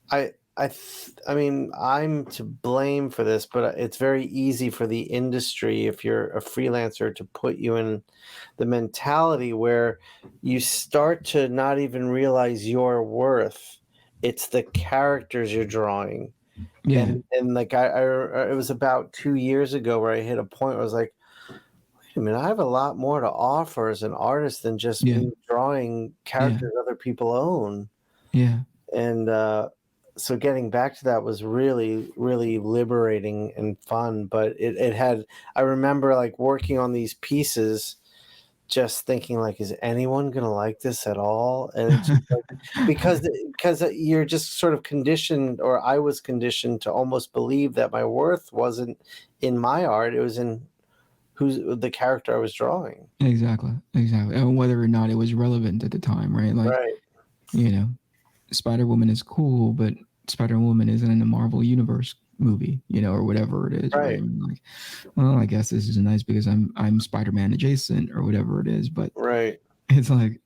I mean, I'm to blame for this, but it's very easy for the industry, if you're a freelancer, to put you in the mentality where you start to not even realize your worth. It's the characters you're drawing. Yeah. And like it was about 2 years ago where I hit a point where I was like, wait a minute, I have a lot more to offer as an artist than just me drawing characters other people own. Yeah. And so getting back to that was really, really liberating and fun. But it had, I remember like working on these pieces, just thinking like, is anyone going to like this at all? And it's just like, because you're just sort of conditioned, or I was conditioned to almost believe that my worth wasn't in my art. It was in who's the character I was drawing. Exactly. And whether or not it was relevant at the time, right? Like, Spider-Woman is cool, but Spider-Woman isn't in the Marvel Universe movie, or whatever it is. Right. Like, well, I guess this is nice because I'm Spider-Man adjacent or whatever it is. But it's like,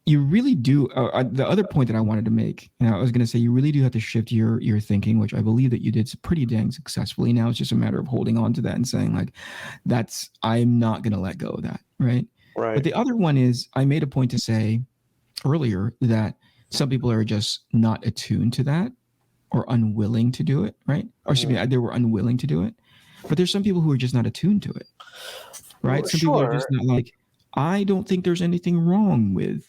you really do. The other point that I wanted to make, I was going to say, you really do have to shift your thinking, which I believe that you did pretty dang successfully. Now it's just a matter of holding on to that and saying like, I'm not going to let go of that. Right. But the other one is, I made a point to say earlier that some people are just not attuned to that or unwilling to do it, right? Or excuse me, they were unwilling to do it. But there's some people who are just not attuned to it, right? Some people are just not like, I don't think there's anything wrong with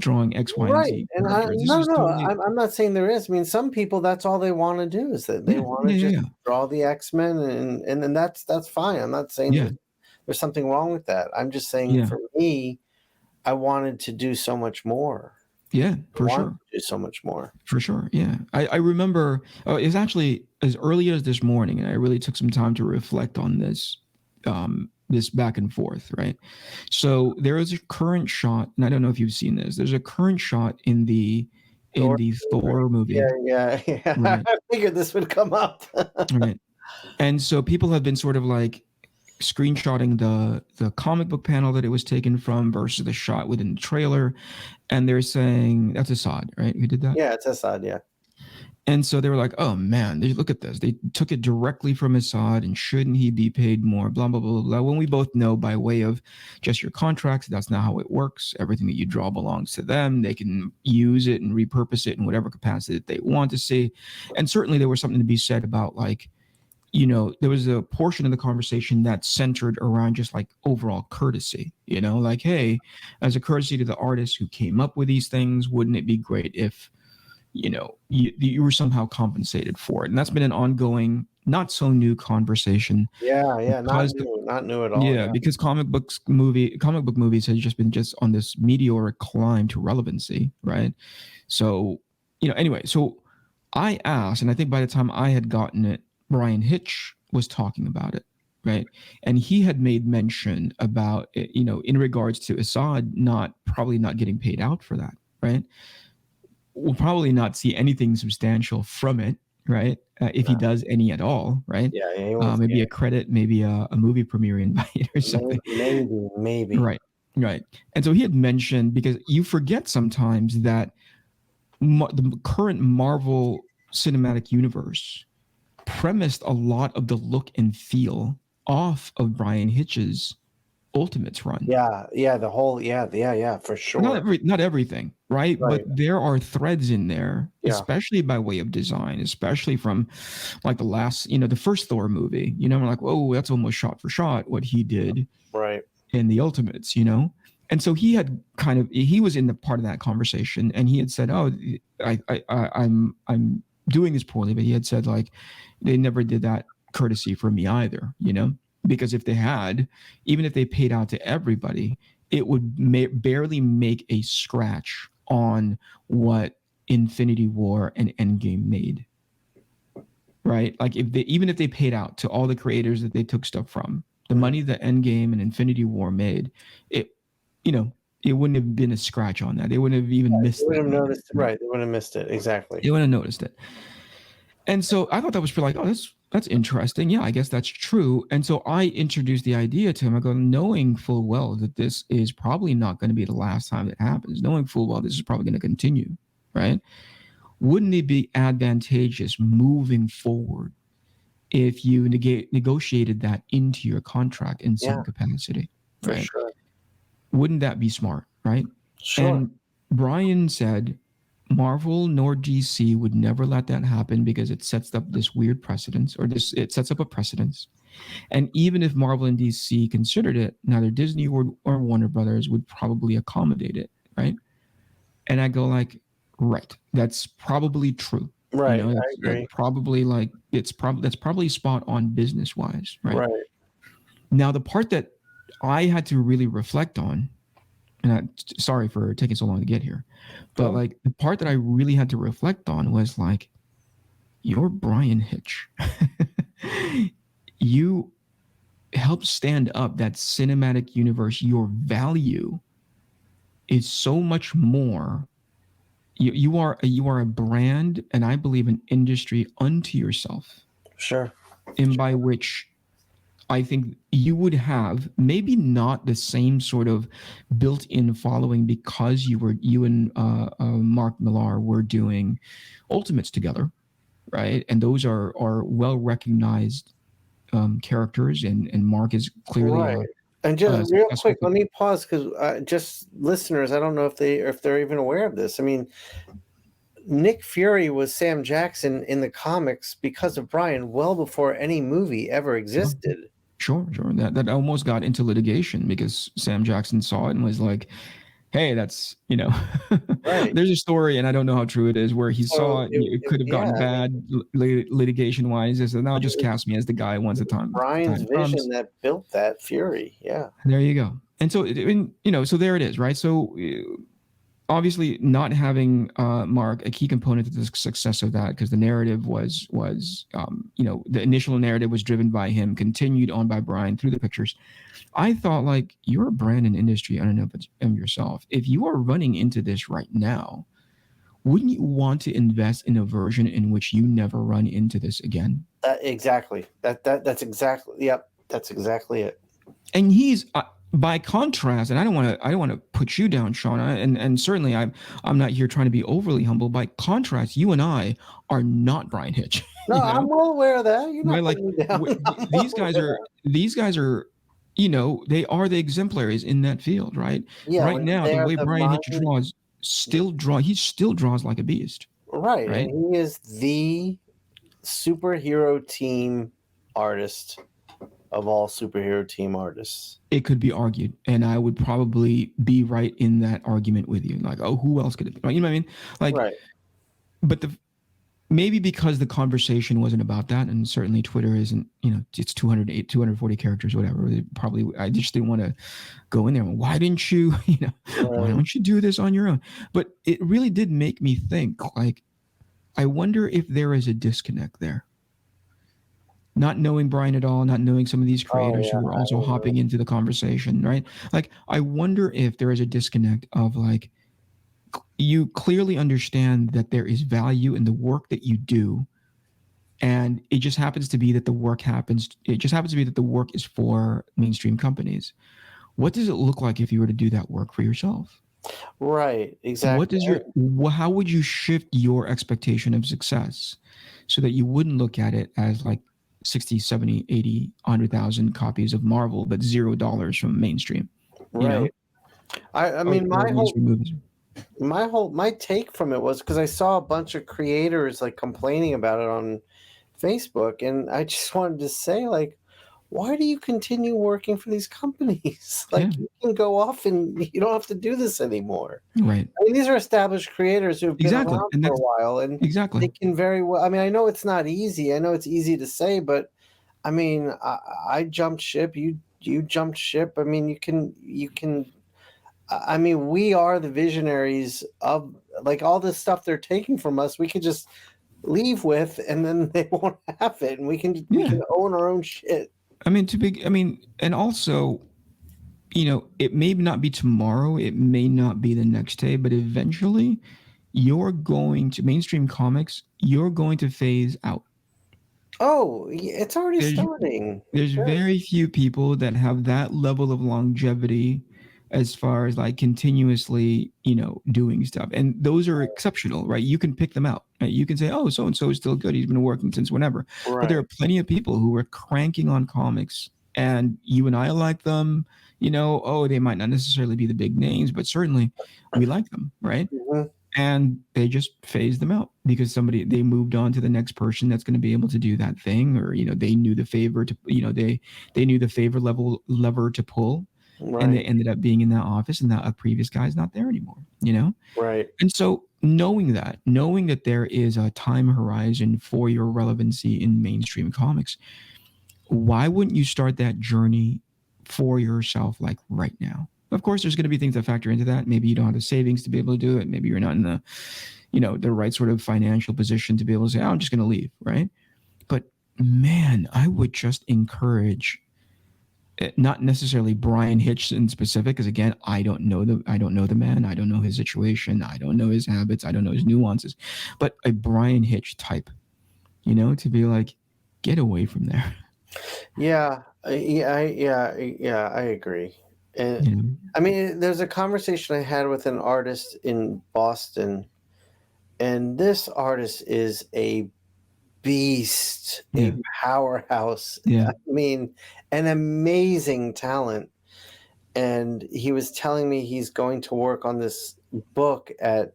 drawing X, Y, and Z. And I'm not saying there is. I mean, some people, that's all they want to do, is that they want to just draw the X-Men, and then that's fine. I'm not saying there's something wrong with that. I'm just saying for me, I wanted to do so much more. Yeah, for sure. Do so much more. For sure. Yeah. I remember it was actually as early as this morning, and I really took some time to reflect on this, this back and forth. Right. So there is a current shot, and I don't know if you've seen this. There's a current shot in the Thor movie. Yeah. Right. I figured this would come up. Right. And so people have been sort of like screenshotting the comic book panel that it was taken from versus the shot within the trailer, and they're saying that's Assad, right? Who did that? Yeah, it's Assad. Yeah. And so they were like, oh man, look at this. They took it directly from Assad, and shouldn't he be paid more? Blah blah blah blah. When we both know by way of just your contracts, that's not how it works. Everything that you draw belongs to them. They can use it and repurpose it in whatever capacity that they want to see. And certainly there was something to be said about like, there was a portion of the conversation that centered around just like overall courtesy, like, hey, as a courtesy to the artists who came up with these things, wouldn't it be great if, you were somehow compensated for it? And that's been an ongoing, not so new conversation. Yeah, not Because new at all. Yeah. because comic book movies has just been on this meteoric climb to relevancy, right? So, anyway, so I asked, and I think by the time I had gotten it, Brian Hitch was talking about it, right? And he had made mention about it, in regards to Assad probably not getting paid out for that, right? We'll probably not see anything substantial from it, right? If he does any at all, right? Yeah, Maybe a credit, maybe a movie premiere invite or something. Maybe. Right. And so he had mentioned, because you forget sometimes that the current Marvel Cinematic Universe premised a lot of the look and feel off of Brian Hitch's Ultimates run. Yeah, the whole, for sure. Not everything, right? But there are threads in there, especially by way of design, especially from like the last, the first Thor movie. We're like, whoa, that's almost shot for shot what he did, right, in the Ultimates. And so he was in the part of that conversation, and he had said, "Oh, I'm doing this poorly," but he had said, like, they never did that courtesy for me either, because if they had, even if they paid out to everybody, it would barely make a scratch on what Infinity War and Endgame made, right? Like even if they paid out to all the creators that they took stuff from, the money that Endgame and Infinity War made, it wouldn't have been a scratch on that. They wouldn't have even missed it. They wouldn't have noticed, right? They wouldn't have missed it. Exactly. They wouldn't have noticed it. And so I thought that was pretty like, oh, that's interesting. Yeah, I guess that's true. And so I introduced the idea to him. I go, knowing full well that this is probably not going to be the last time it happens, knowing full well this is probably going to continue, right? Wouldn't it be advantageous moving forward if you negotiated that into your contract in some capacity, right? For sure. Wouldn't that be smart, right? Sure. And Brian said Marvel nor DC would never let that happen because it sets up this weird precedence, it sets up a precedence. And even if Marvel and DC considered it, neither Disney or Warner Brothers would probably accommodate it, right? And I go like, right, that's probably true. Right, I agree. Probably like that's probably spot on business wise, right? Right. Now the part that I had to really reflect on, and sorry for taking so long to get here, but like the part that I really had to reflect on was like, you're Brian Hitch. You helped stand up that cinematic universe. Your value is so much more. You are a brand, and I believe an industry unto yourself. Sure. And by which I think you would have maybe not the same sort of built-in following because you and Mark Millar were doing Ultimates together, right? And those are well-recognized characters, and Mark is clearly right. And just real quick, let me pause because just listeners, I don't know if they're even aware of this. I mean, Nick Fury was Sam Jackson in the comics because of Brian well before any movie ever existed. Sure. That almost got into litigation because Sam Jackson saw it and was like, hey, that's, right. There's a story, and I don't know how true it is, where he saw it could have gotten bad litigation wise. So now just cast me as the guy once a time. Brian's vision that built that Fury. Yeah. There you go. And so, so there it is, right? So obviously not having Mark a key component to the success of that, because the narrative was the initial narrative was driven by him, continued on by Brian through the pictures. I thought, like, you're a brand and industry on and of yourself. If you are running into this right now, wouldn't you want to invest in a version in which you never run into this again? Exactly. That's exactly. Yep. That's exactly it. And he's by contrast, and I don't want to put you down, Shawn, and certainly I'm not here trying to be overly humble. By contrast, you and I are not Brian Hitch. No, I'm well aware of that. You're not like these guys are, they are the exemplaries in that field, right? Yeah. Right now, the way Brian Hitch he still draws like a beast. Right. And he is the superhero team artist of all superhero team artists. It could be argued, and I would probably be right in that argument with you. Like, oh, who else could it be? You know what I mean? Like, Right. but maybe because the conversation wasn't about that, and certainly Twitter isn't, it's 240 characters, whatever. I just didn't want to go in there. Why didn't you, why don't you do this on your own? But it really did make me think, like, I wonder if there is a disconnect there. Not knowing Brian at all, not knowing some of these creators who are also hopping into the conversation, right? Like, I wonder if there is a disconnect of, like, you clearly understand that there is value in the work that you do, and it just happens to be that the work is for mainstream companies. What does it look like if you were to do that work for yourself? Right, exactly. How would you shift your expectation of success so that you wouldn't look at it as like 60, 70, 80, 100,000 copies of Marvel, but $0 from mainstream? Right. I mean, my take from it was because I saw a bunch of creators like complaining about it on Facebook, and I just wanted to say, like, why do you continue working for these companies? Like, you can go off and you don't have to do this anymore. Right. I mean, these are established creators who've been around for a while, and they can very well. I mean, I know it's not easy. I know it's easy to say, but I mean, I jumped ship. You jumped ship. I mean, you can. I mean, we are the visionaries of, like, all this stuff they're taking from us. We could just leave with, and then they won't have it, and we can own our own shit. I mean, and also, it may not be tomorrow, it may not be the next day, but eventually mainstream comics, you're going to phase out. Oh, it's already starting. There's very few people that have that level of longevity as far as like continuously, doing stuff. And those are exceptional, right? You can pick them out. Right? You can say, oh, so-and-so is still good. He's been working since whenever. Right. But there are plenty of people who are cranking on comics, and you and I like them, they might not necessarily be the big names, but certainly we like them, right? Mm-hmm. And they just phased them out because they moved on to the next person that's going to be able to do that thing, or, they knew the favor to, they knew the favor lever to pull. Right. And they ended up being in that office, and that a previous guy's not there anymore, Right. And so knowing that there is a time horizon for your relevancy in mainstream comics, why wouldn't you start that journey for yourself, like right now? Of course, there's going to be things that factor into that. Maybe you don't have the savings to be able to do it. Maybe you're not in the, the right sort of financial position to be able to say, oh, I'm just going to leave, right? But man, I would just encourage, not necessarily Brian Hitch in specific, because again, I don't know the man. I don't know his situation. I don't know his habits. I don't know his nuances. But a Brian Hitch type, to be like, get away from there. Yeah, I agree. And I mean, there's a conversation I had with an artist in Boston, and this artist is a beast, a powerhouse. Yeah. I mean, an amazing talent. And he was telling me he's going to work on this book at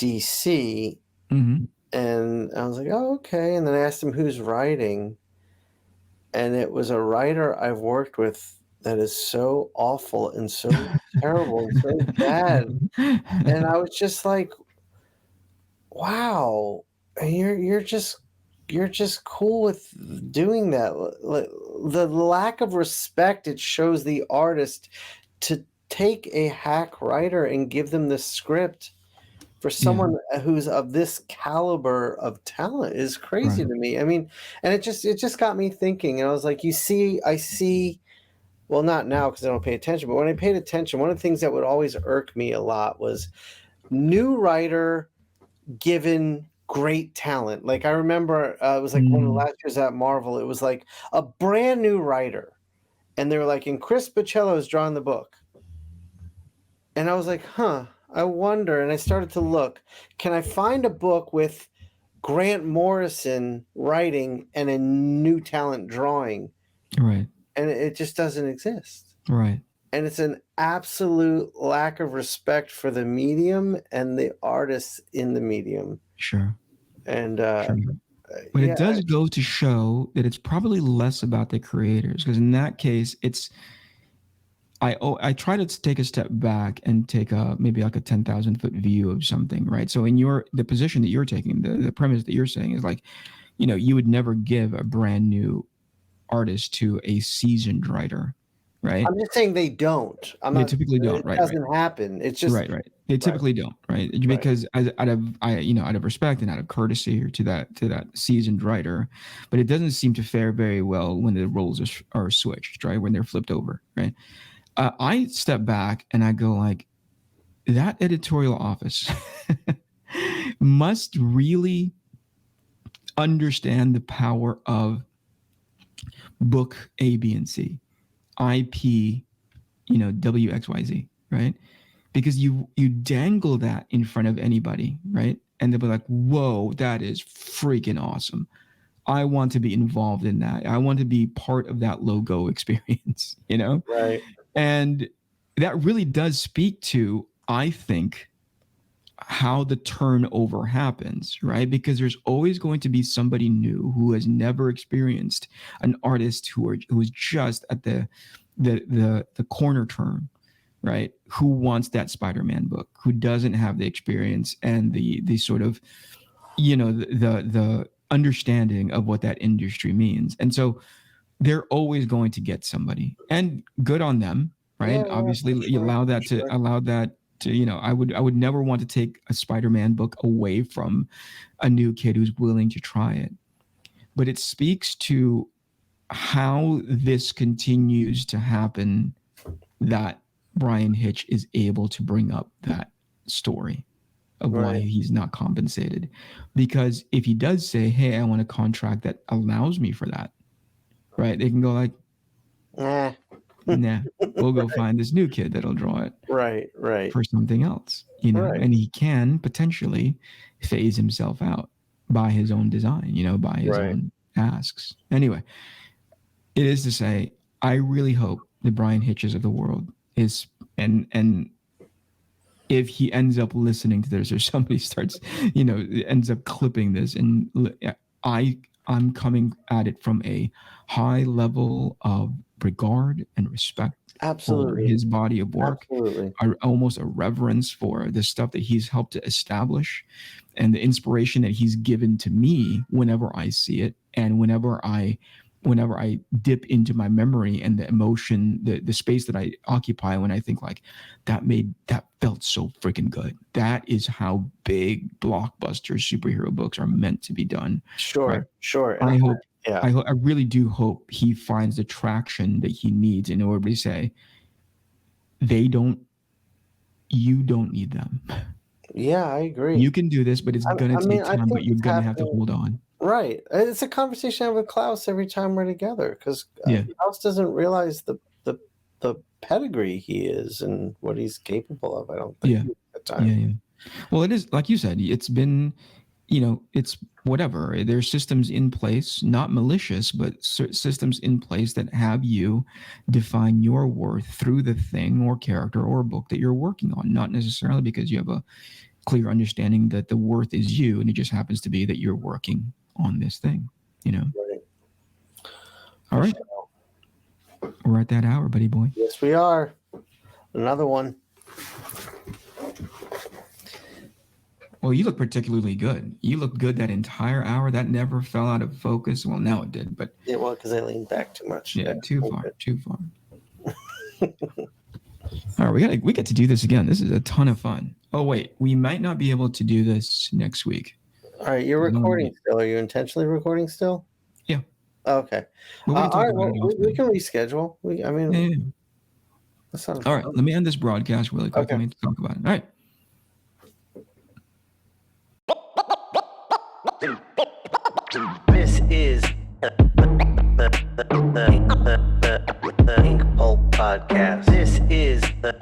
DC. Mm-hmm. And I was like, oh, okay. And then I asked him who's writing. And it was a writer I've worked with that is so awful and so terrible and so bad. And I was just like, wow, you're just cool with doing that. The lack of respect it shows the artist to take a hack writer and give them the script for someone who's of this caliber of talent is crazy to me. I mean, and it just got me thinking, and I was like, I see, well, not now because I don't pay attention, but when I paid attention, one of the things that would always irk me a lot was new writer given great talent. Like I remember it was like one of the last years at Marvel, it was like a brand new writer, and they were like, and Chris Bachalo is drawing the book. And I was like, I wonder, and I started to look, can I find a book with Grant Morrison writing and a new talent drawing? Right. And it just doesn't exist. Right. And it's an absolute lack of respect for the medium and the artists in the medium. Sure. And But yeah, it does go to show that it's probably less about the creators, because in that case, I try to take a step back and take maybe like a 10,000-foot view of something, right? So in the position that you're taking, the premise that you're saying is like, you would never give a brand new artist to a seasoned writer, right? I'm just saying they don't. I'm They not. typically don't, It right? doesn't happen. It's just Right. They typically don't, right? Because out of respect and out of courtesy or to that seasoned writer, but it doesn't seem to fare very well when the roles are switched, right? When they're flipped over, right? I step back and I go like, that editorial office must really understand the power of book A, B, and C, IP, W, X, Y, Z, right? Because you dangle that in front of anybody, right? And they'll be like, whoa, that is freaking awesome. I want to be involved in that. I want to be part of that logo experience, right. And that really does speak to, I think, how the turnover happens, right? Because there's always going to be somebody new who has never experienced an artist who is just at the corner turn, right? Who wants that Spider-Man book, who doesn't have the experience and the sort of, the understanding of what that industry means. And so they're always going to get somebody, and good on them, right? Yeah, Obviously, you sure, allow that sure. to, I would never want to take a Spider-Man book away from a new kid who's willing to try it. But it speaks to how this continues to happen, that Brian Hitch is able to bring up that story of why he's not compensated. Because if he does say, hey, I want a contract that allows me for that, right? They can go like, nah, we'll go find this new kid that'll draw it for something else, and he can potentially phase himself out by his own design, by his own asks. Anyway, it is to say, I really hope the Brian Hitches of the world is, and if he ends up listening to this, or somebody starts, ends up clipping this, and I'm coming at it from a high level of regard and respect for his body of work, almost a reverence for the stuff that he's helped to establish, and the inspiration that he's given to me whenever I see it, and whenever I dip into my memory and the emotion, the space that I occupy when I think like, that felt so freaking good. That is how big blockbuster superhero books are meant to be done. Sure. I really do hope he finds the traction that he needs in order to say, you don't need them. Yeah, I agree. You can do this, but it's going to take time, but you're going to have to hold on. Right. It's a conversation I have with Klaus every time we're together, because Klaus doesn't realize the pedigree he is and what he's capable of. I don't think at the time. Yeah. Well, it is, like you said, it's been, it's whatever. There's systems in place, not malicious, but systems in place that have you define your worth through the thing or character or book that you're working on, not necessarily because you have a clear understanding that the worth is you, and it just happens to be that you're working on this thing, Right. All right. We're at that hour, buddy boy. Yes, we are. Another one. Well, you look particularly good. You looked good that entire hour. That never fell out of focus. Well, now it did, but because I leaned back too much. Yeah, too far. All right, we get to do this again. This is a ton of fun. Oh wait, we might not be able to do this next week. All right, you're recording still. Are you intentionally recording still? Yeah. Okay. All right, well, we can reschedule. That sounds all right, let me end this broadcast really quick. Let me talk about it. All right. This is the INKPULP podcast. This is the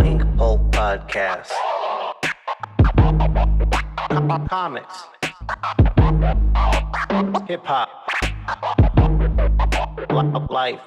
INKPULP podcast. Comics, hip hop, life.